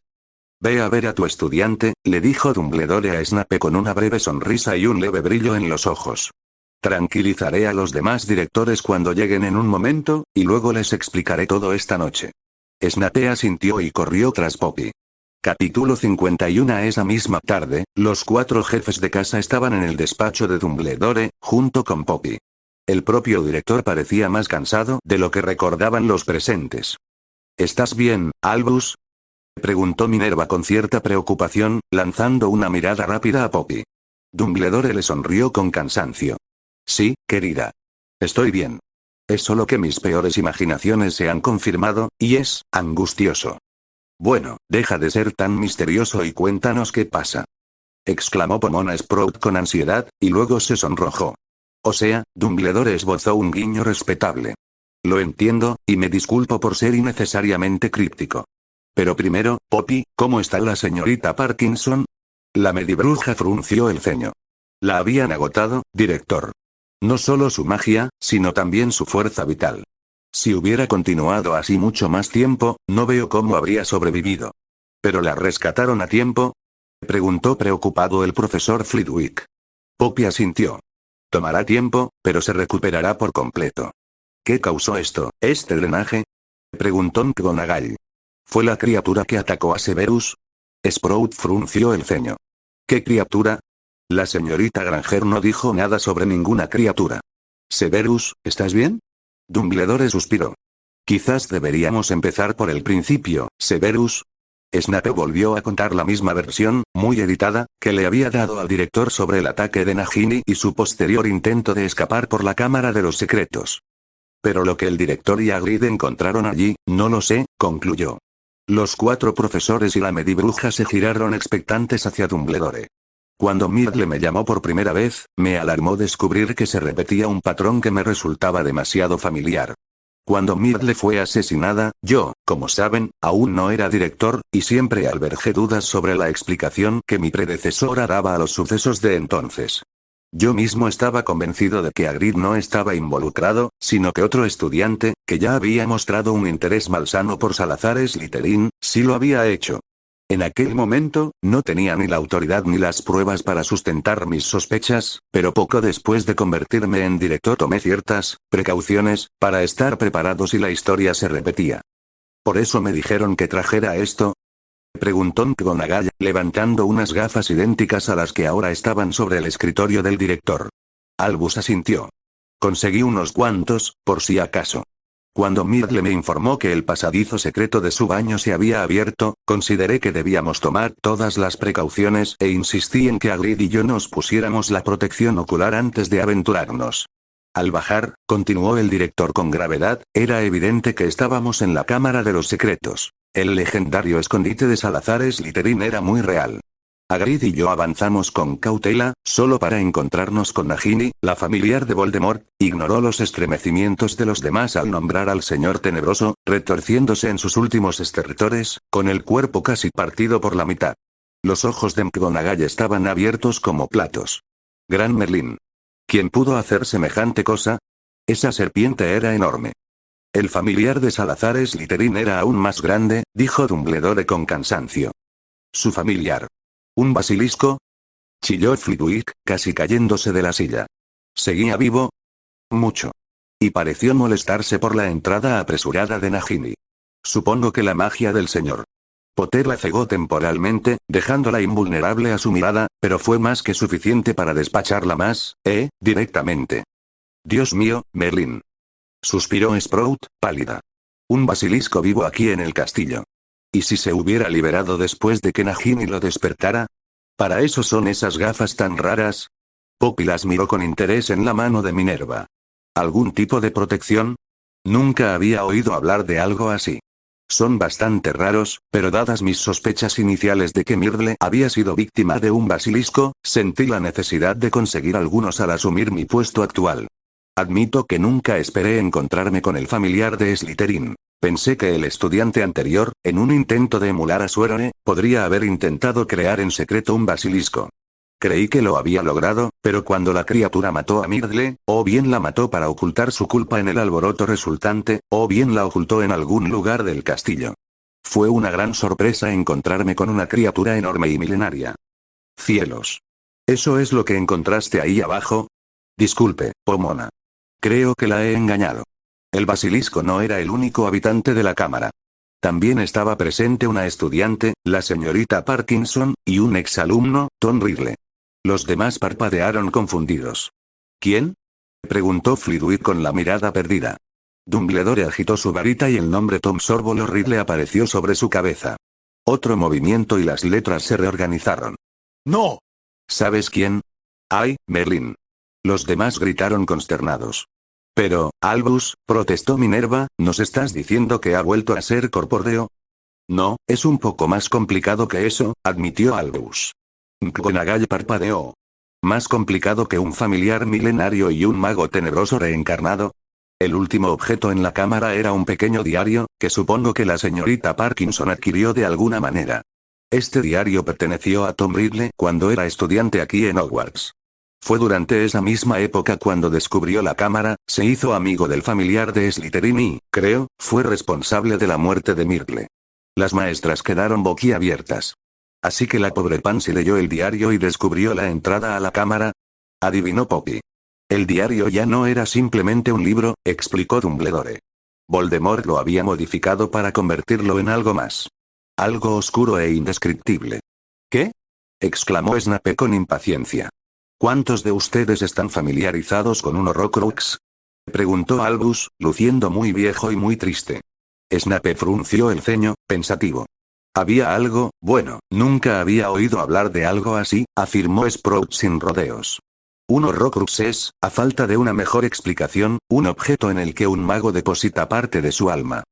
Ve a ver a tu estudiante, le dijo Dumbledore a Snape con una breve sonrisa y un leve brillo en los ojos. Tranquilizaré a los demás directores cuando lleguen en un momento, y luego les explicaré todo esta noche. Snape asintió y corrió tras Poppy. Capítulo 51. Esa misma tarde, los 4 jefes de casa estaban en el despacho de Dumbledore, junto con Poppy. El propio director parecía más cansado de lo que recordaban los presentes. ¿Estás bien, Albus?, preguntó Minerva con cierta preocupación, lanzando una mirada rápida a Poppy. Dumbledore le sonrió con cansancio. Sí, querida. Estoy bien. Es solo que mis peores imaginaciones se han confirmado, y es angustioso. Bueno, deja de ser tan misterioso y cuéntanos qué pasa. Exclamó Pomona Sprout con ansiedad, y luego se sonrojó. O sea, Dumbledore esbozó un guiño respetable. Lo entiendo, y me disculpo por ser innecesariamente críptico. Pero primero, Poppy, ¿cómo está la señorita Parkinson? La medibruja frunció el ceño. La habían agotado, director. No solo su magia, sino también su fuerza vital. Si hubiera continuado así mucho más tiempo, no veo cómo habría sobrevivido. ¿Pero la rescataron a tiempo?, preguntó preocupado el profesor Flitwick. Poppy asintió. Tomará tiempo, pero se recuperará por completo. ¿Qué causó esto, este drenaje?, preguntó McGonagall. ¿Fue la criatura que atacó a Severus? Sprout frunció el ceño. ¿Qué criatura? La señorita Granger no dijo nada sobre ninguna criatura. Severus, ¿estás bien? Dumbledore suspiró. Quizás deberíamos empezar por el principio, Severus. Snape volvió a contar la misma versión, muy editada, que le había dado al director sobre el ataque de Nagini y su posterior intento de escapar por la Cámara de los Secretos. Pero lo que el director y Hagrid encontraron allí, no lo sé, concluyó. Los 4 profesores y la medibruja se giraron expectantes hacia Dumbledore. Cuando Myrtle me llamó por primera vez, me alarmó descubrir que se repetía un patrón que me resultaba demasiado familiar. Cuando Myrtle fue asesinada, yo, como saben, aún no era director, y siempre albergué dudas sobre la explicación que mi predecesora daba a los sucesos de entonces. Yo mismo estaba convencido de que Hagrid no estaba involucrado, sino que otro estudiante, que ya había mostrado un interés malsano por Salazar Slytherin, sí lo había hecho. En aquel momento, no tenía ni la autoridad ni las pruebas para sustentar mis sospechas, pero poco después de convertirme en director tomé ciertas precauciones, para estar preparado si la historia se repetía. ¿Por eso me dijeron que trajera esto?, preguntó McGonagall, levantando unas gafas idénticas a las que ahora estaban sobre el escritorio del director. Albus asintió. Conseguí unos cuantos, por si acaso. Cuando Myrtle me informó que el pasadizo secreto de su baño se había abierto, consideré que debíamos tomar todas las precauciones e insistí en que Hagrid y yo nos pusiéramos la protección ocular antes de aventurarnos. Al bajar, continuó el director con gravedad, era evidente que estábamos en la Cámara de los Secretos. El legendario escondite de Salazar Slytherin era muy real. Hagrid y yo avanzamos con cautela, solo para encontrarnos con Nagini, la familiar de Voldemort. Ignoró los estremecimientos de los demás al nombrar al señor tenebroso, retorciéndose en sus últimos estertores, con el cuerpo casi partido por la mitad. Los ojos de McGonagall estaban abiertos como platos. Gran Merlín. ¿Quién pudo hacer semejante cosa? Esa serpiente era enorme. El familiar de Salazar Slytherin era aún más grande, dijo Dumbledore con cansancio. Su familiar. ¿Un basilisco? Chilló Flitwick, casi cayéndose de la silla. ¿Seguía vivo? Mucho. Y pareció molestarse por la entrada apresurada de Nagini. Supongo que la magia del señor Potter la cegó temporalmente, dejándola invulnerable a su mirada, pero fue más que suficiente para despacharla directamente. Dios mío, Merlín. Suspiró Sprout, pálida. Un basilisco vivo aquí en el castillo. ¿Y si se hubiera liberado después de que Nagini lo despertara? ¿Para eso son esas gafas tan raras? Poppy las miró con interés en la mano de Minerva. ¿Algún tipo de protección? Nunca había oído hablar de algo así. Son bastante raros, pero dadas mis sospechas iniciales de que Myrtle había sido víctima de un basilisco, sentí la necesidad de conseguir algunos al asumir mi puesto actual. Admito que nunca esperé encontrarme con el familiar de Slytherin. Pensé que el estudiante anterior, en un intento de emular a su héroe, podría haber intentado crear en secreto un basilisco. Creí que lo había logrado, pero cuando la criatura mató a Myrtle, o bien la mató para ocultar su culpa en el alboroto resultante, o bien la ocultó en algún lugar del castillo. Fue una gran sorpresa encontrarme con una criatura enorme y milenaria. ¡Cielos! ¿Eso es lo que encontraste ahí abajo? Disculpe, Pomona. Creo que la he engañado. El basilisco no era el único habitante de la cámara. También estaba presente una estudiante, la señorita Parkinson, y un exalumno, Tom Riddle. Los demás parpadearon confundidos. ¿Quién? Preguntó Flitwick con la mirada perdida. Dumbledore agitó su varita y el nombre Tom Sorbolo Riddle apareció sobre su cabeza. Otro movimiento y las letras se reorganizaron. ¡No! ¿Sabes quién? ¡Ay, Merlin! Los demás gritaron consternados. Pero, Albus, protestó Minerva, ¿nos estás diciendo que ha vuelto a ser corpóreo? No, es un poco más complicado que eso, admitió Albus. McGonagall parpadeó. ¿Más complicado que un familiar milenario y un mago tenebroso reencarnado? El último objeto en la cámara era un pequeño diario, que supongo que la señorita Parkinson adquirió de alguna manera. Este diario perteneció a Tom Riddle cuando era estudiante aquí en Hogwarts. Fue durante esa misma época cuando descubrió la cámara, se hizo amigo del familiar de Slytherin y, creo, fue responsable de la muerte de Myrtle. Las maestras quedaron boquiabiertas. Así que la pobre Pansy leyó el diario y descubrió la entrada a la cámara. Adivinó Poppy. El diario ya no era simplemente un libro, explicó Dumbledore. Voldemort lo había modificado para convertirlo en algo más. Algo oscuro e indescriptible. ¿Qué? Exclamó Snape con impaciencia. ¿Cuántos de ustedes están familiarizados con un Horrocrux? Preguntó Albus, luciendo muy viejo y muy triste. Snape frunció el ceño, pensativo. Había algo, bueno, nunca había oído hablar de algo así, afirmó Sprout sin rodeos. Un Horrocrux es, a falta de una mejor explicación, un objeto en el que un mago deposita parte de su alma.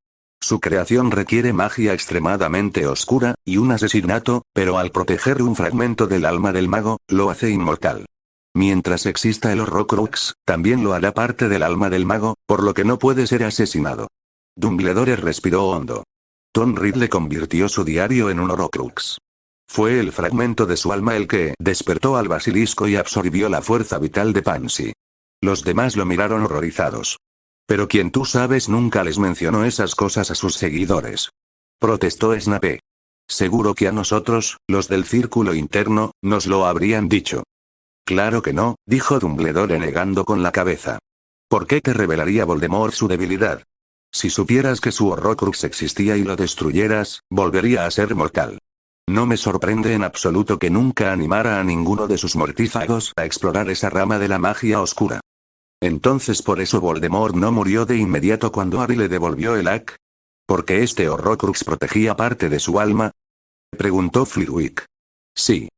Su creación requiere magia extremadamente oscura, y un asesinato, pero al proteger un fragmento del alma del mago, lo hace inmortal. Mientras exista el Horrocrux, también lo hará parte del alma del mago, por lo que no puede ser asesinado. Dumbledore respiró hondo. Tom Riddle convirtió su diario en un Horrocrux. Fue el fragmento de su alma el que despertó al basilisco y absorbió la fuerza vital de Pansy. Los demás lo miraron horrorizados. Pero quien tú sabes nunca les mencionó esas cosas a sus seguidores. Protestó Snape. Seguro que a nosotros, los del círculo interno, nos lo habrían dicho. Claro que no, dijo Dumbledore negando con la cabeza. ¿Por qué te revelaría Voldemort su debilidad? Si supieras que su Horrocrux existía y lo destruyeras, volvería a ser mortal. No me sorprende en absoluto que nunca animara a ninguno de sus mortífagos a explorar esa rama de la magia oscura. Entonces por eso Voldemort no murió de inmediato cuando Harry le devolvió el Ack. ¿Porque este Horrocrux protegía parte de su alma? Preguntó Flitwick. Sí.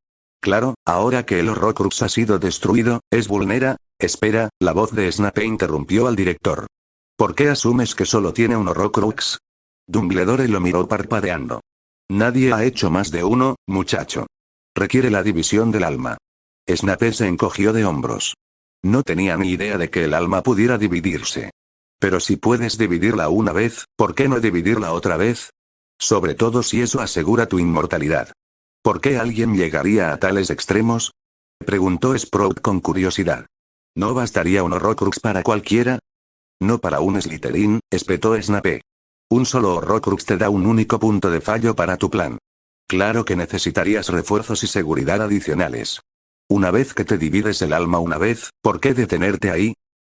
Claro, ahora que el Horrocrux ha sido destruido, es vulnera. Espera, la voz de Snape interrumpió al director. ¿Por qué asumes que solo tiene un Horrocrux? Dumbledore lo miró parpadeando. Nadie ha hecho más de uno, muchacho. Requiere la división del alma. Snape se encogió de hombros. No tenía ni idea de que el alma pudiera dividirse. Pero si puedes dividirla una vez, ¿por qué no dividirla otra vez? Sobre todo si eso asegura tu inmortalidad. ¿Por qué alguien llegaría a tales extremos? Preguntó Sprout con curiosidad. ¿No bastaría un Horrocrux para cualquiera? No para un Slytherin, espetó Snape. Un solo Horrocrux te da un único punto de fallo para tu plan. Claro que necesitarías refuerzos y seguridad adicionales. Una vez que te divides el alma una vez, ¿por qué detenerte ahí?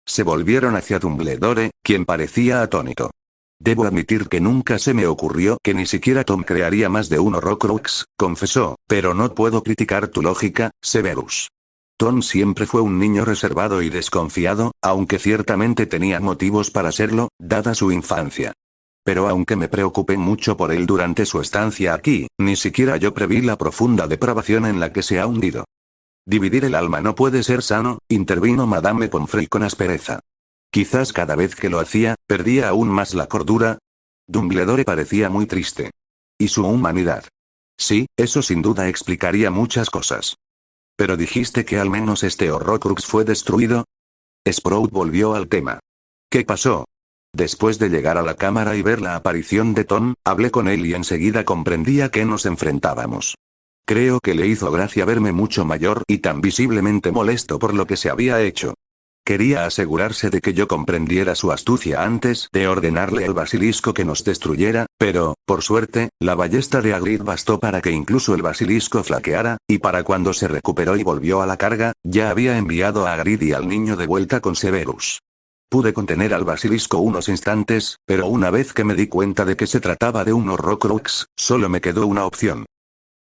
Se volvieron hacia Dumbledore, quien parecía atónito. Debo admitir que nunca se me ocurrió que ni siquiera Tom crearía más de un Horrocrux, confesó, pero no puedo criticar tu lógica, Severus. Tom siempre fue un niño reservado y desconfiado, aunque ciertamente tenía motivos para serlo, dada su infancia. Pero aunque me preocupé mucho por él durante su estancia aquí, ni siquiera yo preví la profunda depravación en la que se ha hundido. Dividir el alma no puede ser sano, intervino Madame Pomfrey con aspereza. Quizás cada vez que lo hacía, perdía aún más la cordura. Dumbledore parecía muy triste. ¿Y su humanidad? Sí, eso sin duda explicaría muchas cosas. Pero dijiste que al menos este Horrocrux fue destruido. Sprout volvió al tema. ¿Qué pasó? Después de llegar a la cámara y ver la aparición de Tom, hablé con él y enseguida comprendí a qué nos enfrentábamos. Creo que le hizo gracia verme mucho mayor y tan visiblemente molesto por lo que se había hecho. Quería asegurarse de que yo comprendiera su astucia antes de ordenarle al basilisco que nos destruyera, pero, por suerte, la ballesta de Hagrid bastó para que incluso el basilisco flaqueara, y para cuando se recuperó y volvió a la carga, ya había enviado a Hagrid y al niño de vuelta con Severus. Pude contener al basilisco unos instantes, pero una vez que me di cuenta de que se trataba de un Horrocrux, solo me quedó una opción.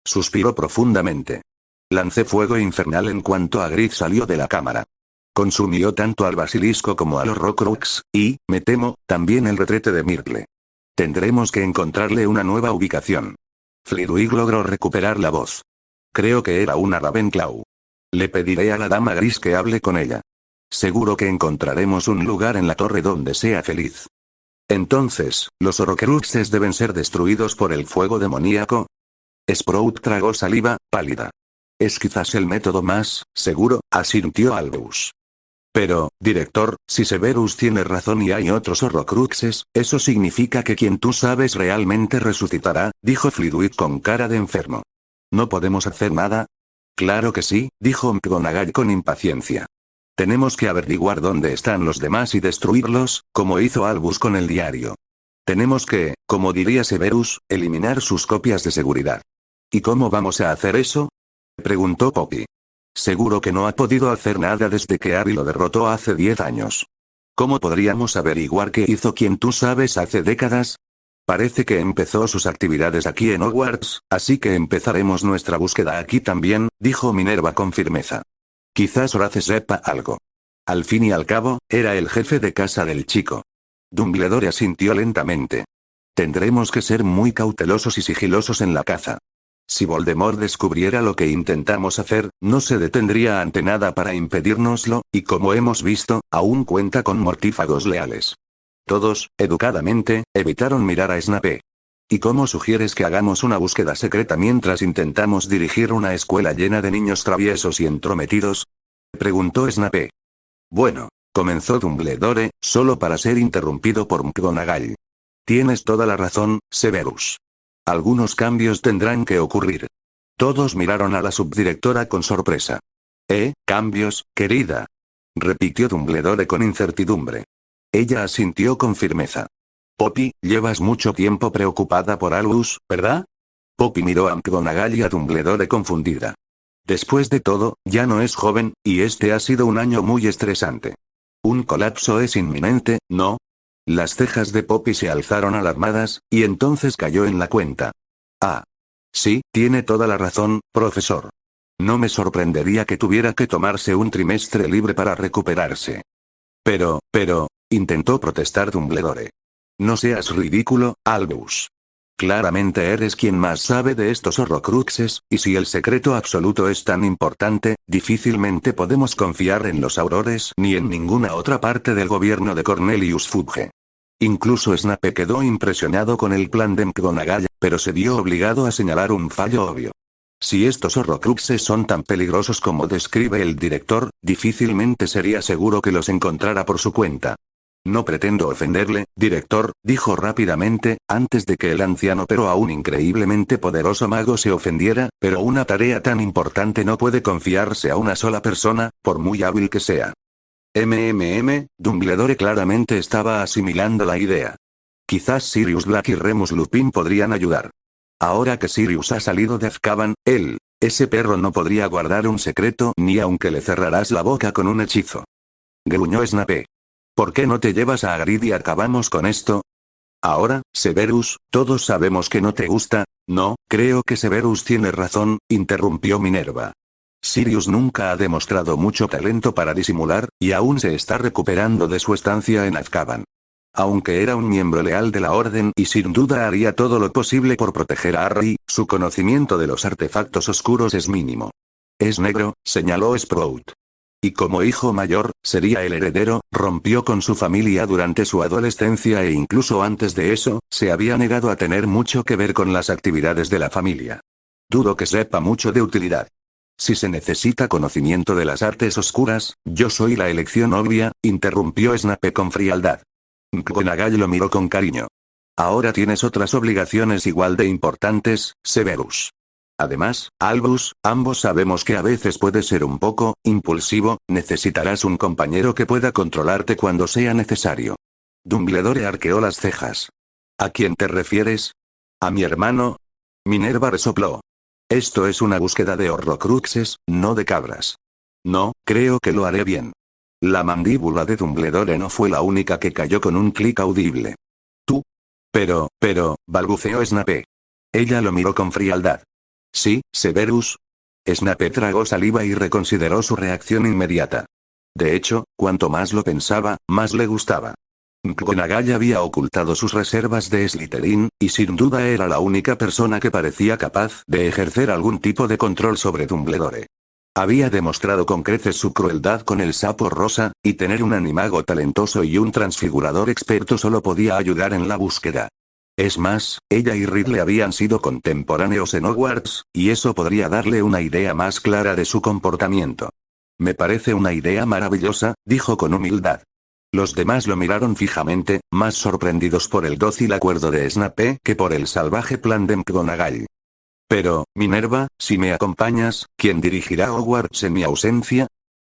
Suspiró profundamente. Lancé fuego infernal en cuanto Hagrid salió de la cámara. Consumió tanto al basilisco como al Horrocrux, y, me temo, también el retrete de Myrtle. Tendremos que encontrarle una nueva ubicación. Flitwick logró recuperar la voz. Creo que era una Ravenclaw. Le pediré a la dama gris que hable con ella. Seguro que encontraremos un lugar en la torre donde sea feliz. Entonces, ¿los Horrocruxes deben ser destruidos por el fuego demoníaco? Sprout tragó saliva, pálida. Es quizás el método más seguro, asintió Albus. Pero, director, si Severus tiene razón y hay otros Horrocruxes, eso significa que quien tú sabes realmente resucitará, dijo Flitwick con cara de enfermo. ¿No podemos hacer nada? Claro que sí, dijo McGonagall con impaciencia. Tenemos que averiguar dónde están los demás y destruirlos, como hizo Albus con el diario. Tenemos que, como diría Severus, eliminar sus copias de seguridad. ¿Y cómo vamos a hacer eso? Preguntó Poppy. Seguro que no ha podido hacer nada desde que Harry lo derrotó hace 10 años. ¿Cómo podríamos averiguar qué hizo quien tú sabes hace décadas? Parece que empezó sus actividades aquí en Hogwarts, así que empezaremos nuestra búsqueda aquí también, dijo Minerva con firmeza. Quizás Horace sepa algo. Al fin y al cabo, era el jefe de casa del chico. Dumbledore asintió lentamente. Tendremos que ser muy cautelosos y sigilosos en la caza. Si Voldemort descubriera lo que intentamos hacer, no se detendría ante nada para impedírnoslo, y como hemos visto, aún cuenta con mortífagos leales. Todos, educadamente, evitaron mirar a Snape. ¿Y cómo sugieres que hagamos una búsqueda secreta mientras intentamos dirigir una escuela llena de niños traviesos y entrometidos? Preguntó Snape. Bueno, comenzó Dumbledore, solo para ser interrumpido por McGonagall. Tienes toda la razón, Severus. Algunos cambios tendrán que ocurrir. Todos miraron a la subdirectora con sorpresa. ¿Cambios, querida? Repitió Dumbledore con incertidumbre. Ella asintió con firmeza. Poppy, llevas mucho tiempo preocupada por Albus, ¿verdad? Poppy miró a McGonagall y a Dumbledore confundida. Después de todo, ya no es joven, y este ha sido un año muy estresante. Un colapso es inminente, ¿no? Las cejas de Poppy se alzaron alarmadas, y entonces cayó en la cuenta. Ah. Sí, tiene toda la razón, profesor. No me sorprendería que tuviera que tomarse un trimestre libre para recuperarse. Pero, intentó protestar Dumbledore. No seas ridículo, Albus. Claramente eres quien más sabe de estos Horrocruxes, y si el secreto absoluto es tan importante, difícilmente podemos confiar en los Aurores ni en ninguna otra parte del gobierno de Cornelius Fudge. Incluso Snape quedó impresionado con el plan de McGonagall, pero se vio obligado a señalar un fallo obvio. Si estos Horrocruxes son tan peligrosos como describe el director, difícilmente sería seguro que los encontrara por su cuenta. No pretendo ofenderle, director, dijo rápidamente, antes de que el anciano pero aún increíblemente poderoso mago se ofendiera, pero una tarea tan importante no puede confiarse a una sola persona, por muy hábil que sea. Dumbledore claramente estaba asimilando la idea. Quizás Sirius Black y Remus Lupin podrían ayudar. Ahora que Sirius ha salido de Azkaban, ese perro no podría guardar un secreto ni aunque le cerrarás la boca con un hechizo. Gruñó Snape. ¿Por qué no te llevas a Hagrid y acabamos con esto? Ahora, Severus, todos sabemos que no te gusta. No, creo que Severus tiene razón, interrumpió Minerva. Sirius nunca ha demostrado mucho talento para disimular, y aún se está recuperando de su estancia en Azkaban. Aunque era un miembro leal de la Orden y sin duda haría todo lo posible por proteger a Harry, su conocimiento de los artefactos oscuros es mínimo. Es negro, señaló Sprout. Y como hijo mayor, sería el heredero, rompió con su familia durante su adolescencia e incluso antes de eso, se había negado a tener mucho que ver con las actividades de la familia. Dudo que sepa mucho de utilidad. Si se necesita conocimiento de las artes oscuras, yo soy la elección obvia, interrumpió Snape con frialdad. McGonagall lo miró con cariño. Ahora tienes otras obligaciones igual de importantes, Severus. Además, Albus, ambos sabemos que a veces puedes ser un poco impulsivo, necesitarás un compañero que pueda controlarte cuando sea necesario. Dumbledore arqueó las cejas. ¿A quién te refieres? ¿A mi hermano? Minerva resopló. Esto es una búsqueda de horrocruxes, no de cabras. No, creo que lo haré bien. La mandíbula de Dumbledore no fue la única que cayó con un clic audible. ¿Tú? Pero, balbuceó Snape. Ella lo miró con frialdad. Sí, Severus. Snape tragó saliva y reconsideró su reacción inmediata. De hecho, cuanto más lo pensaba, más le gustaba. McGonagall había ocultado sus reservas de Slytherin, y sin duda era la única persona que parecía capaz de ejercer algún tipo de control sobre Dumbledore. Había demostrado con creces su crueldad con el sapo rosa, y tener un animago talentoso y un transfigurador experto solo podía ayudar en la búsqueda. Es más, ella y Ridley habían sido contemporáneos en Hogwarts, y eso podría darle una idea más clara de su comportamiento. Me parece una idea maravillosa, dijo con humildad. Los demás lo miraron fijamente, más sorprendidos por el dócil acuerdo de Snape que por el salvaje plan de McGonagall. Pero, Minerva, si me acompañas, ¿quién dirigirá Hogwarts en mi ausencia?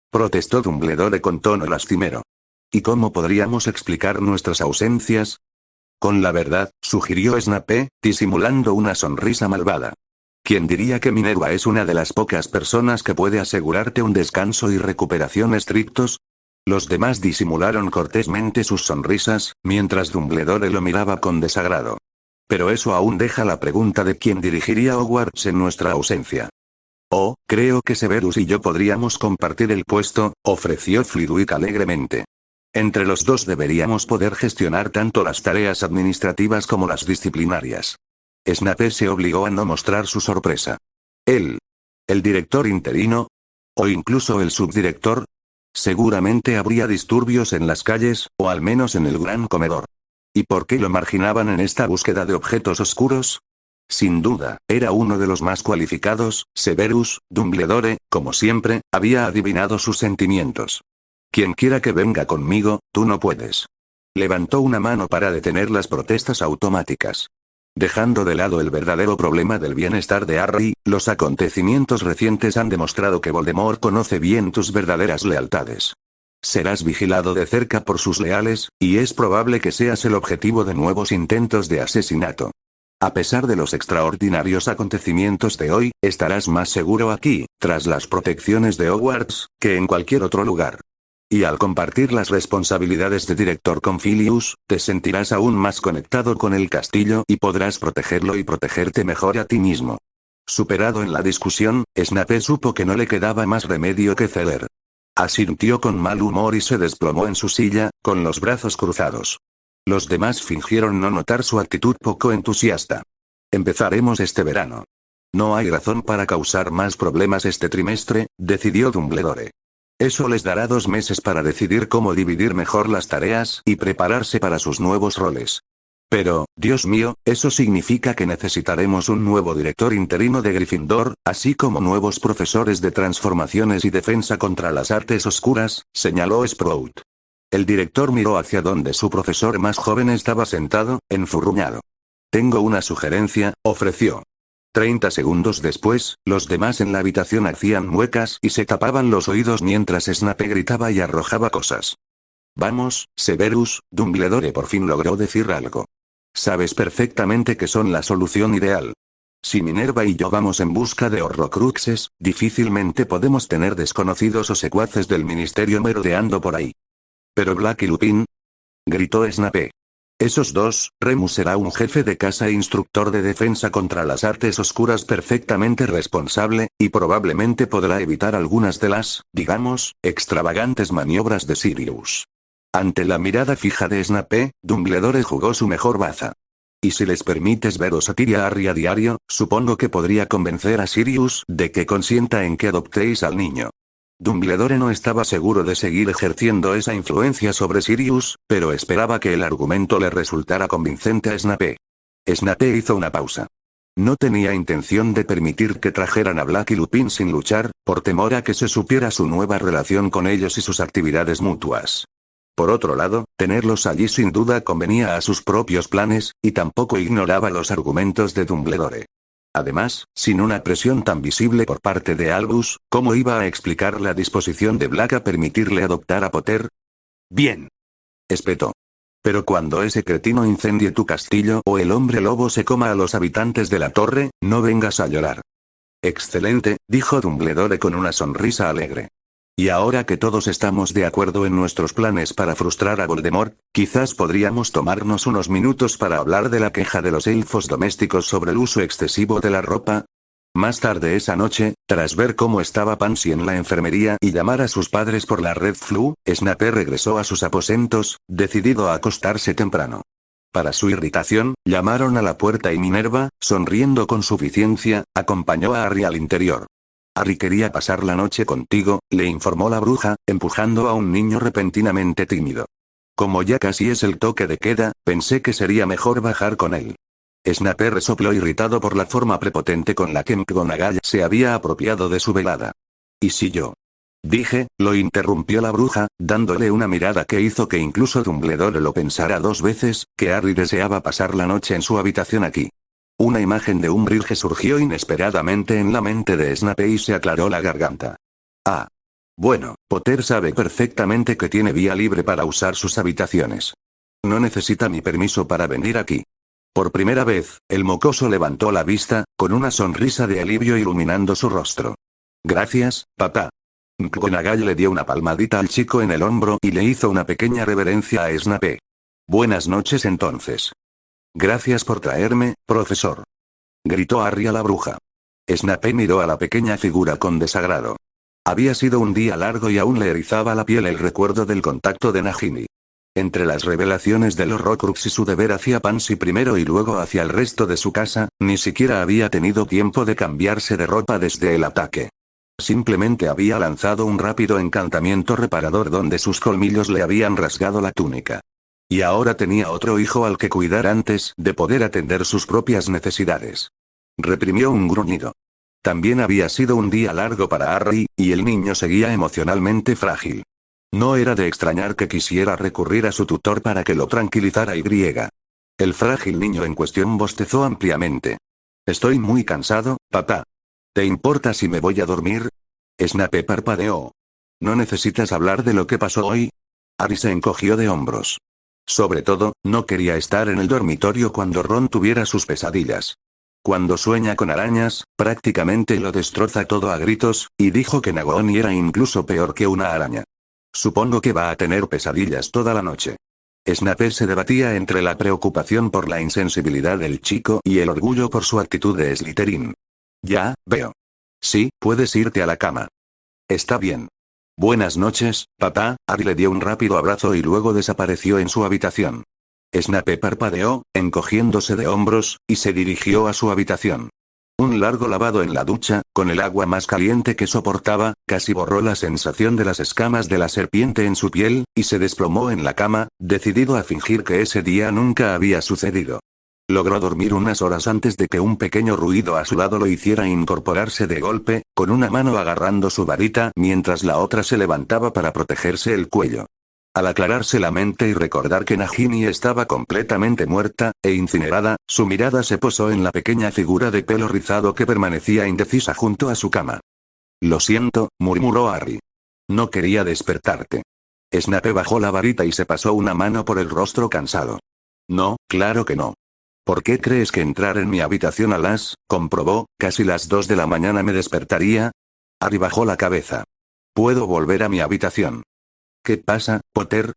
Protestó Dumbledore con tono lastimero. ¿Y cómo podríamos explicar nuestras ausencias? Con la verdad, sugirió Snape, disimulando una sonrisa malvada. ¿Quién diría que Minerva es una de las pocas personas que puede asegurarte un descanso y recuperación estrictos? Los demás disimularon cortésmente sus sonrisas, mientras Dumbledore lo miraba con desagrado. Pero eso aún deja la pregunta de quién dirigiría Hogwarts en nuestra ausencia. Oh, creo que Severus y yo podríamos compartir el puesto, ofreció Flitwick alegremente. Entre los dos deberíamos poder gestionar tanto las tareas administrativas como las disciplinarias. Snape se obligó a no mostrar su sorpresa. ¿El director interino? ¿O incluso el subdirector? Seguramente habría disturbios en las calles, o al menos en el gran comedor. ¿Y por qué lo marginaban en esta búsqueda de objetos oscuros? Sin duda, era uno de los más cualificados. Severus, Dumbledore, como siempre, había adivinado sus sentimientos. Quien quiera que venga conmigo, tú no puedes. Levantó una mano para detener las protestas automáticas. Dejando de lado el verdadero problema del bienestar de Harry, los acontecimientos recientes han demostrado que Voldemort conoce bien tus verdaderas lealtades. Serás vigilado de cerca por sus leales, y es probable que seas el objetivo de nuevos intentos de asesinato. A pesar de los extraordinarios acontecimientos de hoy, estarás más seguro aquí, tras las protecciones de Hogwarts, que en cualquier otro lugar. Y al compartir las responsabilidades de director con Filius, te sentirás aún más conectado con el castillo y podrás protegerlo y protegerte mejor a ti mismo. Superado en la discusión, Snape supo que no le quedaba más remedio que ceder. Asintió con mal humor y se desplomó en su silla, con los brazos cruzados. Los demás fingieron no notar su actitud poco entusiasta. Empezaremos este verano. No hay razón para causar más problemas este trimestre, decidió Dumbledore. Eso les dará 2 meses para decidir cómo dividir mejor las tareas y prepararse para sus nuevos roles. Pero, Dios mío, eso significa que necesitaremos un nuevo director interino de Gryffindor, así como nuevos profesores de transformaciones y defensa contra las artes oscuras, señaló Sprout. El director miró hacia donde su profesor más joven estaba sentado, enfurruñado. Tengo una sugerencia, ofreció. 30 segundos después, los demás en la habitación hacían muecas y se tapaban los oídos mientras Snape gritaba y arrojaba cosas. Vamos, Severus, Dumbledore por fin logró decir algo. Sabes perfectamente que son la solución ideal. Si Minerva y yo vamos en busca de horrocruxes, difícilmente podemos tener desconocidos o secuaces del ministerio merodeando por ahí. ¿Pero Black y Lupin? Gritó Snape. Esos dos, Remus será un jefe de casa e instructor de defensa contra las artes oscuras perfectamente responsable, y probablemente podrá evitar algunas de las, digamos, extravagantes maniobras de Sirius. Ante la mirada fija de Snape, Dumbledore jugó su mejor baza. Y si les permites veros a Tyr y a Harry a diario, supongo que podría convencer a Sirius de que consienta en que adoptéis al niño. Dumbledore no estaba seguro de seguir ejerciendo esa influencia sobre Sirius, pero esperaba que el argumento le resultara convincente a Snape. Snape hizo una pausa. No tenía intención de permitir que trajeran a Black y Lupin sin luchar, por temor a que se supiera su nueva relación con ellos y sus actividades mutuas. Por otro lado, tenerlos allí sin duda convenía a sus propios planes, y tampoco ignoraba los argumentos de Dumbledore. Además, sin una presión tan visible por parte de Albus, ¿cómo iba a explicar la disposición de Black a permitirle adoptar a Potter? Bien. Espetó. Pero cuando ese cretino incendie tu castillo o el hombre lobo se coma a los habitantes de la torre, no vengas a llorar. Excelente, dijo Dumbledore con una sonrisa alegre. Y ahora que todos estamos de acuerdo en nuestros planes para frustrar a Voldemort, quizás podríamos tomarnos unos minutos para hablar de la queja de los elfos domésticos sobre el uso excesivo de la ropa. Más tarde esa noche, tras ver cómo estaba Pansy en la enfermería y llamar a sus padres por la Red Flu, Snape regresó a sus aposentos, decidido a acostarse temprano. Para su irritación, llamaron a la puerta y Minerva, sonriendo con suficiencia, acompañó a Harry al interior. Harry quería pasar la noche contigo, le informó la bruja, empujando a un niño repentinamente tímido. Como ya casi es el toque de queda, pensé que sería mejor bajar con él. Snape resopló irritado por la forma prepotente con la que McGonagall se había apropiado de su velada. ¿Y si yo? Dije, lo interrumpió la bruja, dándole una mirada que hizo que incluso Dumbledore lo pensara dos veces, que Harry deseaba pasar la noche en su habitación aquí. Una imagen de Umbridge surgió inesperadamente en la mente de Snape y se aclaró la garganta. Ah. Bueno, Potter sabe perfectamente que tiene vía libre para usar sus habitaciones. No necesita mi permiso para venir aquí. Por primera vez, el mocoso levantó la vista, con una sonrisa de alivio iluminando su rostro. Gracias, papá. McGonagall le dio una palmadita al chico en el hombro y le hizo una pequeña reverencia a Snape. Buenas noches entonces. Gracias por traerme, profesor. Gritó Harry a la bruja. Snape miró a la pequeña figura con desagrado. Había sido un día largo y aún le erizaba la piel el recuerdo del contacto de Nagini. Entre las revelaciones de los Horcrux y su deber hacia Pansy primero y luego hacia el resto de su casa, ni siquiera había tenido tiempo de cambiarse de ropa desde el ataque. Simplemente había lanzado un rápido encantamiento reparador donde sus colmillos le habían rasgado la túnica. Y ahora tenía otro hijo al que cuidar antes de poder atender sus propias necesidades. Reprimió un gruñido. También había sido un día largo para Harry, y el niño seguía emocionalmente frágil. No era de extrañar que quisiera recurrir a su tutor para que lo tranquilizara y griega. El frágil niño en cuestión bostezó ampliamente. Estoy muy cansado, papá. ¿Te importa si me voy a dormir? Snape parpadeó. ¿No necesitas hablar de lo que pasó hoy? Harry se encogió de hombros. Sobre todo, no quería estar en el dormitorio cuando Ron tuviera sus pesadillas. Cuando sueña con arañas, prácticamente lo destroza todo a gritos, y dijo que Nagoni era incluso peor que una araña. Supongo que va a tener pesadillas toda la noche. Snape se debatía entre la preocupación por la insensibilidad del chico y el orgullo por su actitud de Slytherin. Ya, veo. Sí, puedes irte a la cama. Está bien. Buenas noches, papá. Harry le dio un rápido abrazo y luego desapareció en su habitación. Snape parpadeó, encogiéndose de hombros, y se dirigió a su habitación. Un largo lavado en la ducha, con el agua más caliente que soportaba, casi borró la sensación de las escamas de la serpiente en su piel, y se desplomó en la cama, decidido a fingir que ese día nunca había sucedido. Logró dormir unas horas antes de que un pequeño ruido a su lado lo hiciera incorporarse de golpe, con una mano agarrando su varita mientras la otra se levantaba para protegerse el cuello. Al aclararse la mente y recordar que Nagini estaba completamente muerta e incinerada, su mirada se posó en la pequeña figura de pelo rizado que permanecía indecisa junto a su cama. Lo siento, murmuró Harry. No quería despertarte. Snape bajó la varita y se pasó una mano por el rostro cansado. No, claro que no. ¿Por qué crees que entrar en mi habitación a comprobó, casi las 2 de la mañana me despertaría? Harry bajó la cabeza. Puedo volver a mi habitación. ¿Qué pasa, Potter?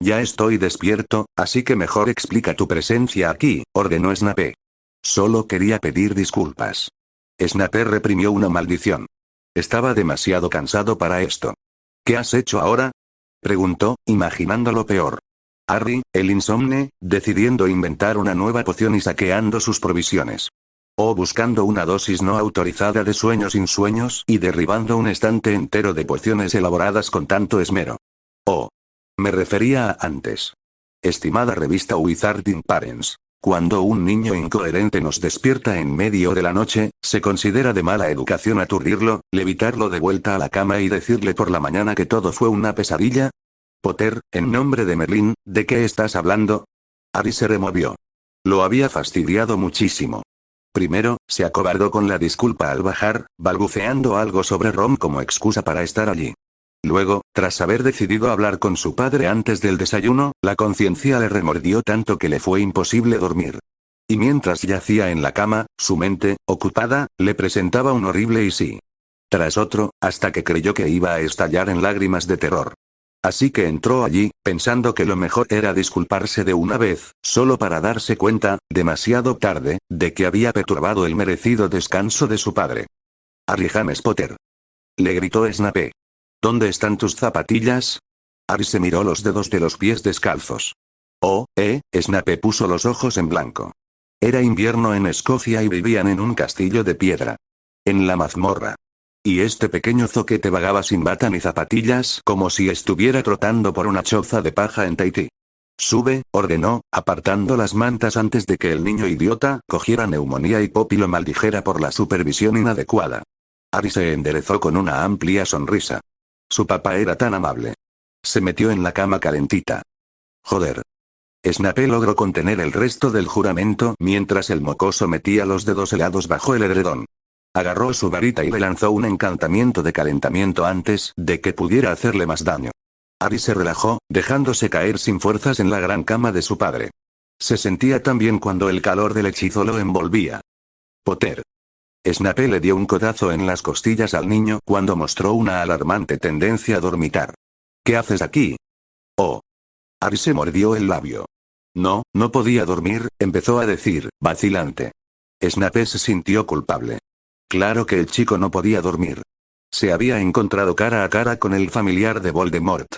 Ya estoy despierto, así que mejor explica tu presencia aquí, ordenó Snape. Solo quería pedir disculpas. Snape reprimió una maldición. Estaba demasiado cansado para esto. ¿Qué has hecho ahora? Preguntó, imaginando lo peor. Harry, el insomne, decidiendo inventar una nueva poción y saqueando sus provisiones. O buscando una dosis no autorizada de sueños sin sueños y derribando un estante entero de pociones elaboradas con tanto esmero. O. Me refería a antes. Estimada revista Wizarding Parents. Cuando un niño incoherente nos despierta en medio de la noche, se considera de mala educación aturdirlo, levitarlo de vuelta a la cama y decirle por la mañana que todo fue una pesadilla. Potter, en nombre de Merlín, ¿de qué estás hablando? Harry se removió. Lo había fastidiado muchísimo. Primero, se acobardó con la disculpa al bajar, balbuceando algo sobre Ron como excusa para estar allí. Luego, tras haber decidido hablar con su padre antes del desayuno, la conciencia le remordió tanto que le fue imposible dormir. Y mientras yacía en la cama, su mente, ocupada, le presentaba un horrible y sí. Tras otro, hasta que creyó que iba a estallar en lágrimas de terror. Así que entró allí, pensando que lo mejor era disculparse de una vez, solo para darse cuenta, demasiado tarde, de que había perturbado el merecido descanso de su padre. Harry James Potter. Le gritó Snape. ¿Dónde están tus zapatillas? Harry se miró los dedos de los pies descalzos. Snape puso los ojos en blanco. Era invierno en Escocia y vivían en un castillo de piedra. En la mazmorra. Y este pequeño zoquete vagaba sin bata ni zapatillas como si estuviera trotando por una choza de paja en Tahití. Sube, ordenó, apartando las mantas antes de que el niño idiota cogiera neumonía y Poppy lo maldijera por la supervisión inadecuada. Harry se enderezó con una amplia sonrisa. Su papá era tan amable. Se metió en la cama calentita. Joder. Snape logró contener el resto del juramento mientras el mocoso metía los dedos helados bajo el edredón. Agarró su varita y le lanzó un encantamiento de calentamiento antes de que pudiera hacerle más daño. Harry se relajó, dejándose caer sin fuerzas en la gran cama de su padre. Se sentía tan bien cuando el calor del hechizo lo envolvía. Potter. Snape le dio un codazo en las costillas al niño cuando mostró una alarmante tendencia a dormitar. ¿Qué haces aquí? Oh. Harry se mordió el labio. No podía dormir, empezó a decir, vacilante. Snape se sintió culpable. Claro que el chico no podía dormir. Se había encontrado cara a cara con el familiar de Voldemort.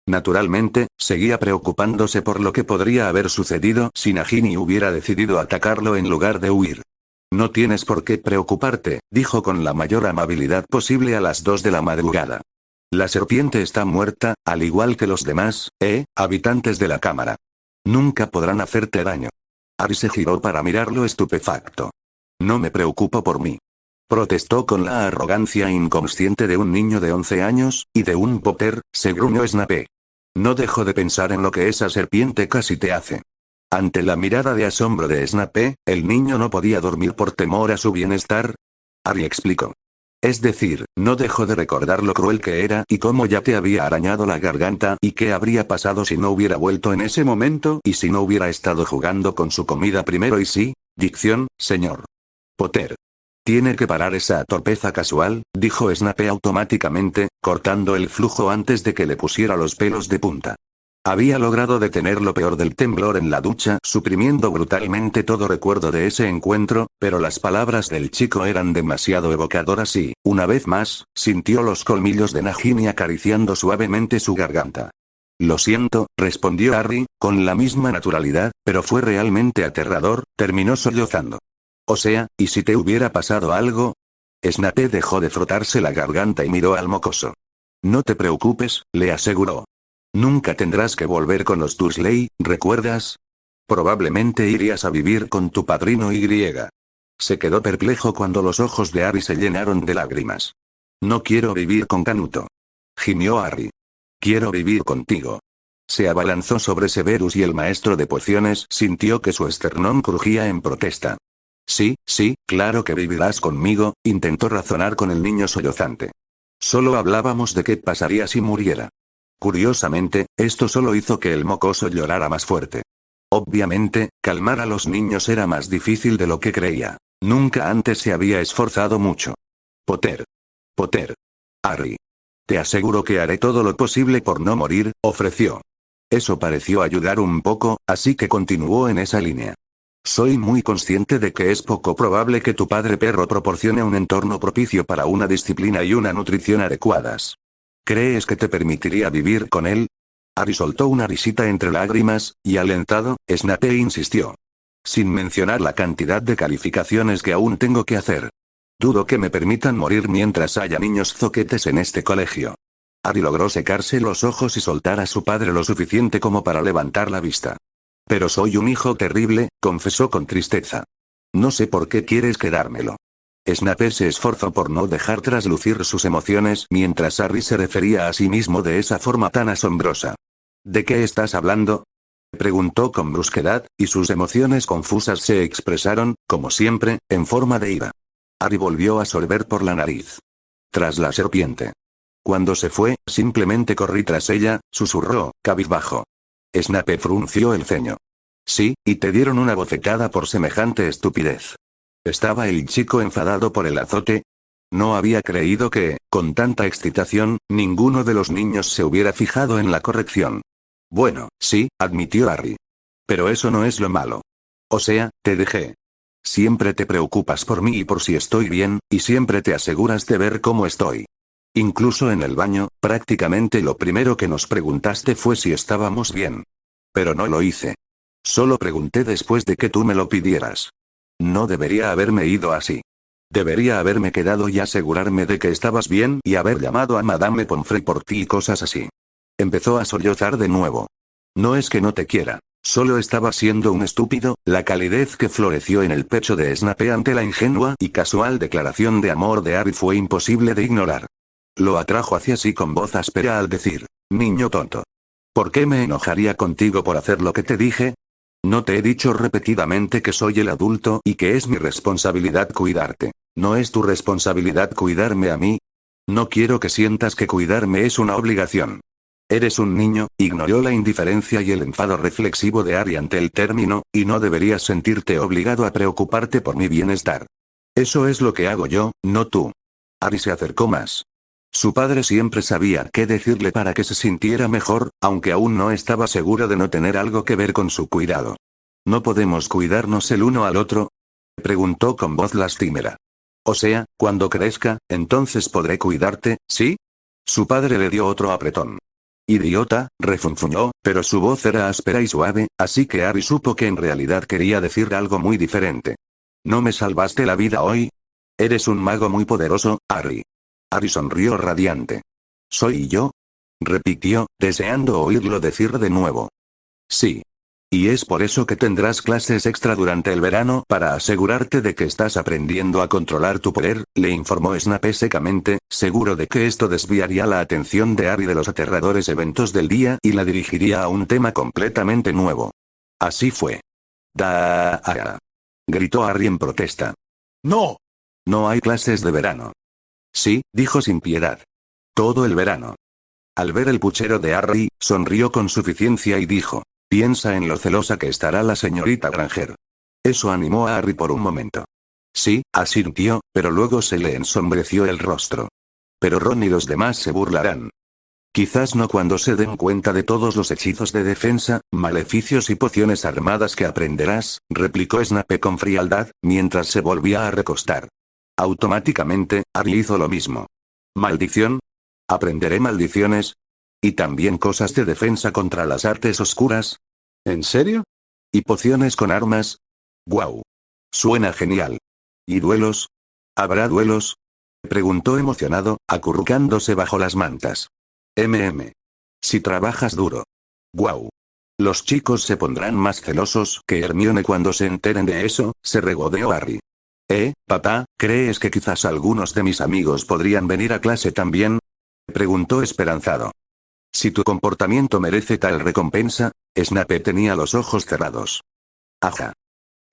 Naturalmente, seguía preocupándose por lo que podría haber sucedido si Nagini hubiera decidido atacarlo en lugar de huir. No tienes por qué preocuparte, dijo con la mayor amabilidad posible a las 2 de la madrugada. La serpiente está muerta, al igual que los demás, habitantes de la cámara. Nunca podrán hacerte daño. Harry se giró para mirarlo estupefacto. No me preocupo por mí. Protestó con la arrogancia inconsciente de un niño de 11 años, y de un Potter, se gruñó Snape. No dejo de pensar en lo que esa serpiente casi te hace. Ante la mirada de asombro de Snape, el niño no podía dormir por temor a su bienestar. Harry explicó. Es decir, no dejó de recordar lo cruel que era y cómo ya te había arañado la garganta y qué habría pasado si no hubiera vuelto en ese momento y si no hubiera estado jugando con su comida primero y sí, dicción, señor Potter. Tiene que parar esa torpeza casual, dijo Snape automáticamente, cortando el flujo antes de que le pusiera los pelos de punta. Había logrado detener lo peor del temblor en la ducha, suprimiendo brutalmente todo recuerdo de ese encuentro, pero las palabras del chico eran demasiado evocadoras y, una vez más, sintió los colmillos de Nagini acariciando suavemente su garganta. Lo siento, respondió Harry, con la misma naturalidad, pero fue realmente aterrador, terminó sollozando. O sea, ¿y si te hubiera pasado algo? Snape dejó de frotarse la garganta y miró al mocoso. No te preocupes, le aseguró. Nunca tendrás que volver con los Dursley, ¿recuerdas? Probablemente irías a vivir con tu padrino Y. Se quedó perplejo cuando los ojos de Harry se llenaron de lágrimas. No quiero vivir con Canuto. Gimió Harry. Quiero vivir contigo. Se abalanzó sobre Severus y el maestro de pociones sintió que su esternón crujía en protesta. Sí, claro que vivirás conmigo, intentó razonar con el niño sollozante. Solo hablábamos de qué pasaría si muriera. Curiosamente, esto solo hizo que el mocoso llorara más fuerte. Obviamente, calmar a los niños era más difícil de lo que creía. Nunca antes se había esforzado mucho. Potter. Harry. Te aseguro que haré todo lo posible por no morir, ofreció. Eso pareció ayudar un poco, así que continuó en esa línea. Soy muy consciente de que es poco probable que tu padre perro proporcione un entorno propicio para una disciplina y una nutrición adecuadas. ¿Crees que te permitiría vivir con él? Harry soltó una risita entre lágrimas, y alentado, Snape insistió. Sin mencionar la cantidad de calificaciones que aún tengo que hacer. Dudo que me permitan morir mientras haya niños zoquetes en este colegio. Harry logró secarse los ojos y soltar a su padre lo suficiente como para levantar la vista. Pero soy un hijo terrible, confesó con tristeza. No sé por qué quieres quedármelo. Snape se esforzó por no dejar traslucir sus emociones mientras Harry se refería a sí mismo de esa forma tan asombrosa. ¿De qué estás hablando? Preguntó con brusquedad, y sus emociones confusas se expresaron, como siempre, en forma de ira. Harry volvió a sorber por la nariz. Tras la serpiente. Cuando se fue, simplemente corrí tras ella, susurró, cabizbajo. Snape frunció el ceño. Sí, y te dieron una bofetada por semejante estupidez. ¿Estaba el chico enfadado por el azote? No había creído que, con tanta excitación, ninguno de los niños se hubiera fijado en la corrección. Bueno, sí, admitió Harry. Pero eso no es lo malo. O sea, te dejé. Siempre te preocupas por mí y por si estoy bien, y siempre te aseguras de ver cómo estoy. Incluso en el baño, prácticamente lo primero que nos preguntaste fue si estábamos bien. Pero no lo hice. Solo pregunté después de que tú me lo pidieras. No debería haberme ido así. Debería haberme quedado y asegurarme de que estabas bien y haber llamado a Madame Pomfrey por ti y cosas así. Empezó a sollozar de nuevo. No es que no te quiera. Solo estaba siendo un estúpido. La calidez que floreció en el pecho de Snape ante la ingenua y casual declaración de amor de Harry fue imposible de ignorar. Lo atrajo hacia sí con voz áspera al decir, niño tonto. ¿Por qué me enojaría contigo por hacer lo que te dije? ¿No te he dicho repetidamente que soy el adulto y que es mi responsabilidad cuidarte? ¿No es tu responsabilidad cuidarme a mí? No quiero que sientas que cuidarme es una obligación. Eres un niño, ignoró la indiferencia y el enfado reflexivo de Harry ante el término, y no deberías sentirte obligado a preocuparte por mi bienestar. Eso es lo que hago yo, no tú. Harry se acercó más. Su padre siempre sabía qué decirle para que se sintiera mejor, aunque aún no estaba seguro de no tener algo que ver con su cuidado. ¿No podemos cuidarnos el uno al otro? Preguntó con voz lastimera. O sea, cuando crezca, entonces podré cuidarte, ¿sí? Su padre le dio otro apretón. Idiota, refunfuñó, pero su voz era áspera y suave, así que Harry supo que en realidad quería decir algo muy diferente. ¿No me salvaste la vida hoy? Eres un mago muy poderoso, Harry. Harry sonrió radiante. ¿Soy yo? Repitió, deseando oírlo decir de nuevo. Sí. Y es por eso que tendrás clases extra durante el verano para asegurarte de que estás aprendiendo a controlar tu poder, le informó Snape secamente, seguro de que esto desviaría la atención de Harry de los aterradores eventos del día y la dirigiría a un tema completamente nuevo. Así fue. Gritó Harry en protesta. ¡No! No hay clases de verano. Sí, dijo sin piedad. Todo el verano. Al ver el puchero de Harry, sonrió con suficiencia y dijo. Piensa en lo celosa que estará la señorita Granger. Eso animó a Harry por un momento. Sí, asintió, pero luego se le ensombreció el rostro. Pero Ron y los demás se burlarán. Quizás no cuando se den cuenta de todos los hechizos de defensa, maleficios y pociones armadas que aprenderás, replicó Snape con frialdad, mientras se volvía a recostar. Automáticamente, Harry hizo lo mismo. ¿Maldición? ¿Aprenderé maldiciones? ¿Y también cosas de defensa contra las artes oscuras? ¿En serio? ¿Y pociones con armas? ¡Guau! Suena genial. ¿Y duelos? ¿Habrá duelos? Preguntó emocionado, acurrucándose bajo las mantas. Si trabajas duro. ¡Guau! Los chicos se pondrán más celosos que Hermione cuando se enteren de eso, se regodeó Harry. Papá, ¿crees que quizás algunos de mis amigos podrían venir a clase también? Preguntó esperanzado. Si tu comportamiento merece tal recompensa, Snape tenía los ojos cerrados. Ajá.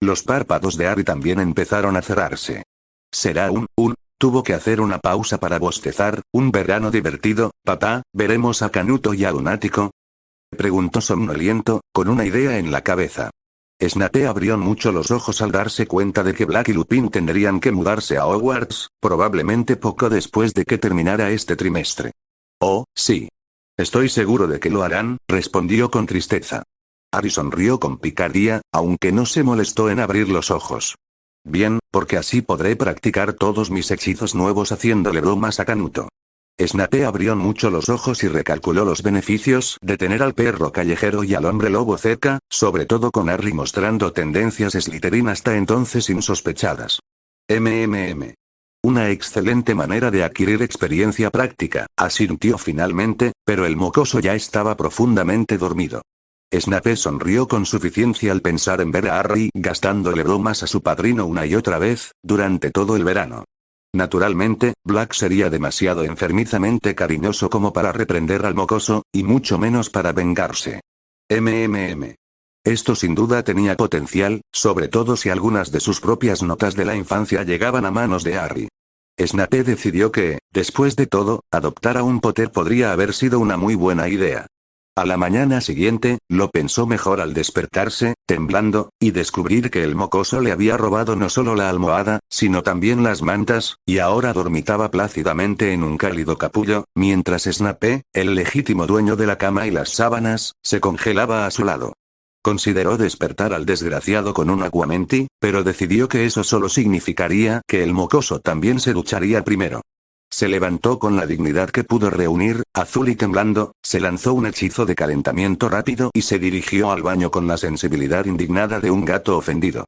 Los párpados de Harry también empezaron a cerrarse. Será tuvo que hacer una pausa para bostezar, un verano divertido, papá, ¿veremos a Canuto y a Lunático? Preguntó somnoliento, con una idea en la cabeza. Snape abrió mucho los ojos al darse cuenta de que Black y Lupin tendrían que mudarse a Hogwarts, probablemente poco después de que terminara este trimestre. Oh, sí. Estoy seguro de que lo harán, respondió con tristeza. Harry sonrió con picardía, aunque no se molestó en abrir los ojos. Bien, porque así podré practicar todos mis hechizos nuevos haciéndole bromas a Canuto. Snape abrió mucho los ojos y recalculó los beneficios de tener al perro callejero y al hombre lobo cerca, sobre todo con Harry mostrando tendencias Slytherin hasta entonces insospechadas. Una excelente manera de adquirir experiencia práctica, asintió finalmente, pero el mocoso ya estaba profundamente dormido. Snape sonrió con suficiencia al pensar en ver a Harry gastándole bromas a su padrino una y otra vez, durante todo el verano. Naturalmente, Black sería demasiado enfermizamente cariñoso como para reprender al mocoso, y mucho menos para vengarse. Esto sin duda tenía potencial, sobre todo si algunas de sus propias notas de la infancia llegaban a manos de Harry. Snape decidió que, después de todo, adoptar a un Potter podría haber sido una muy buena idea. A la mañana siguiente, lo pensó mejor al despertarse, temblando, y descubrir que el mocoso le había robado no solo la almohada, sino también las mantas, y ahora dormitaba plácidamente en un cálido capullo, mientras Snape, el legítimo dueño de la cama y las sábanas, se congelaba a su lado. Consideró despertar al desgraciado con un aguamenti, pero decidió que eso solo significaría que el mocoso también se ducharía primero. Se levantó con la dignidad que pudo reunir, azul y temblando, se lanzó un hechizo de calentamiento rápido y se dirigió al baño con la sensibilidad indignada de un gato ofendido.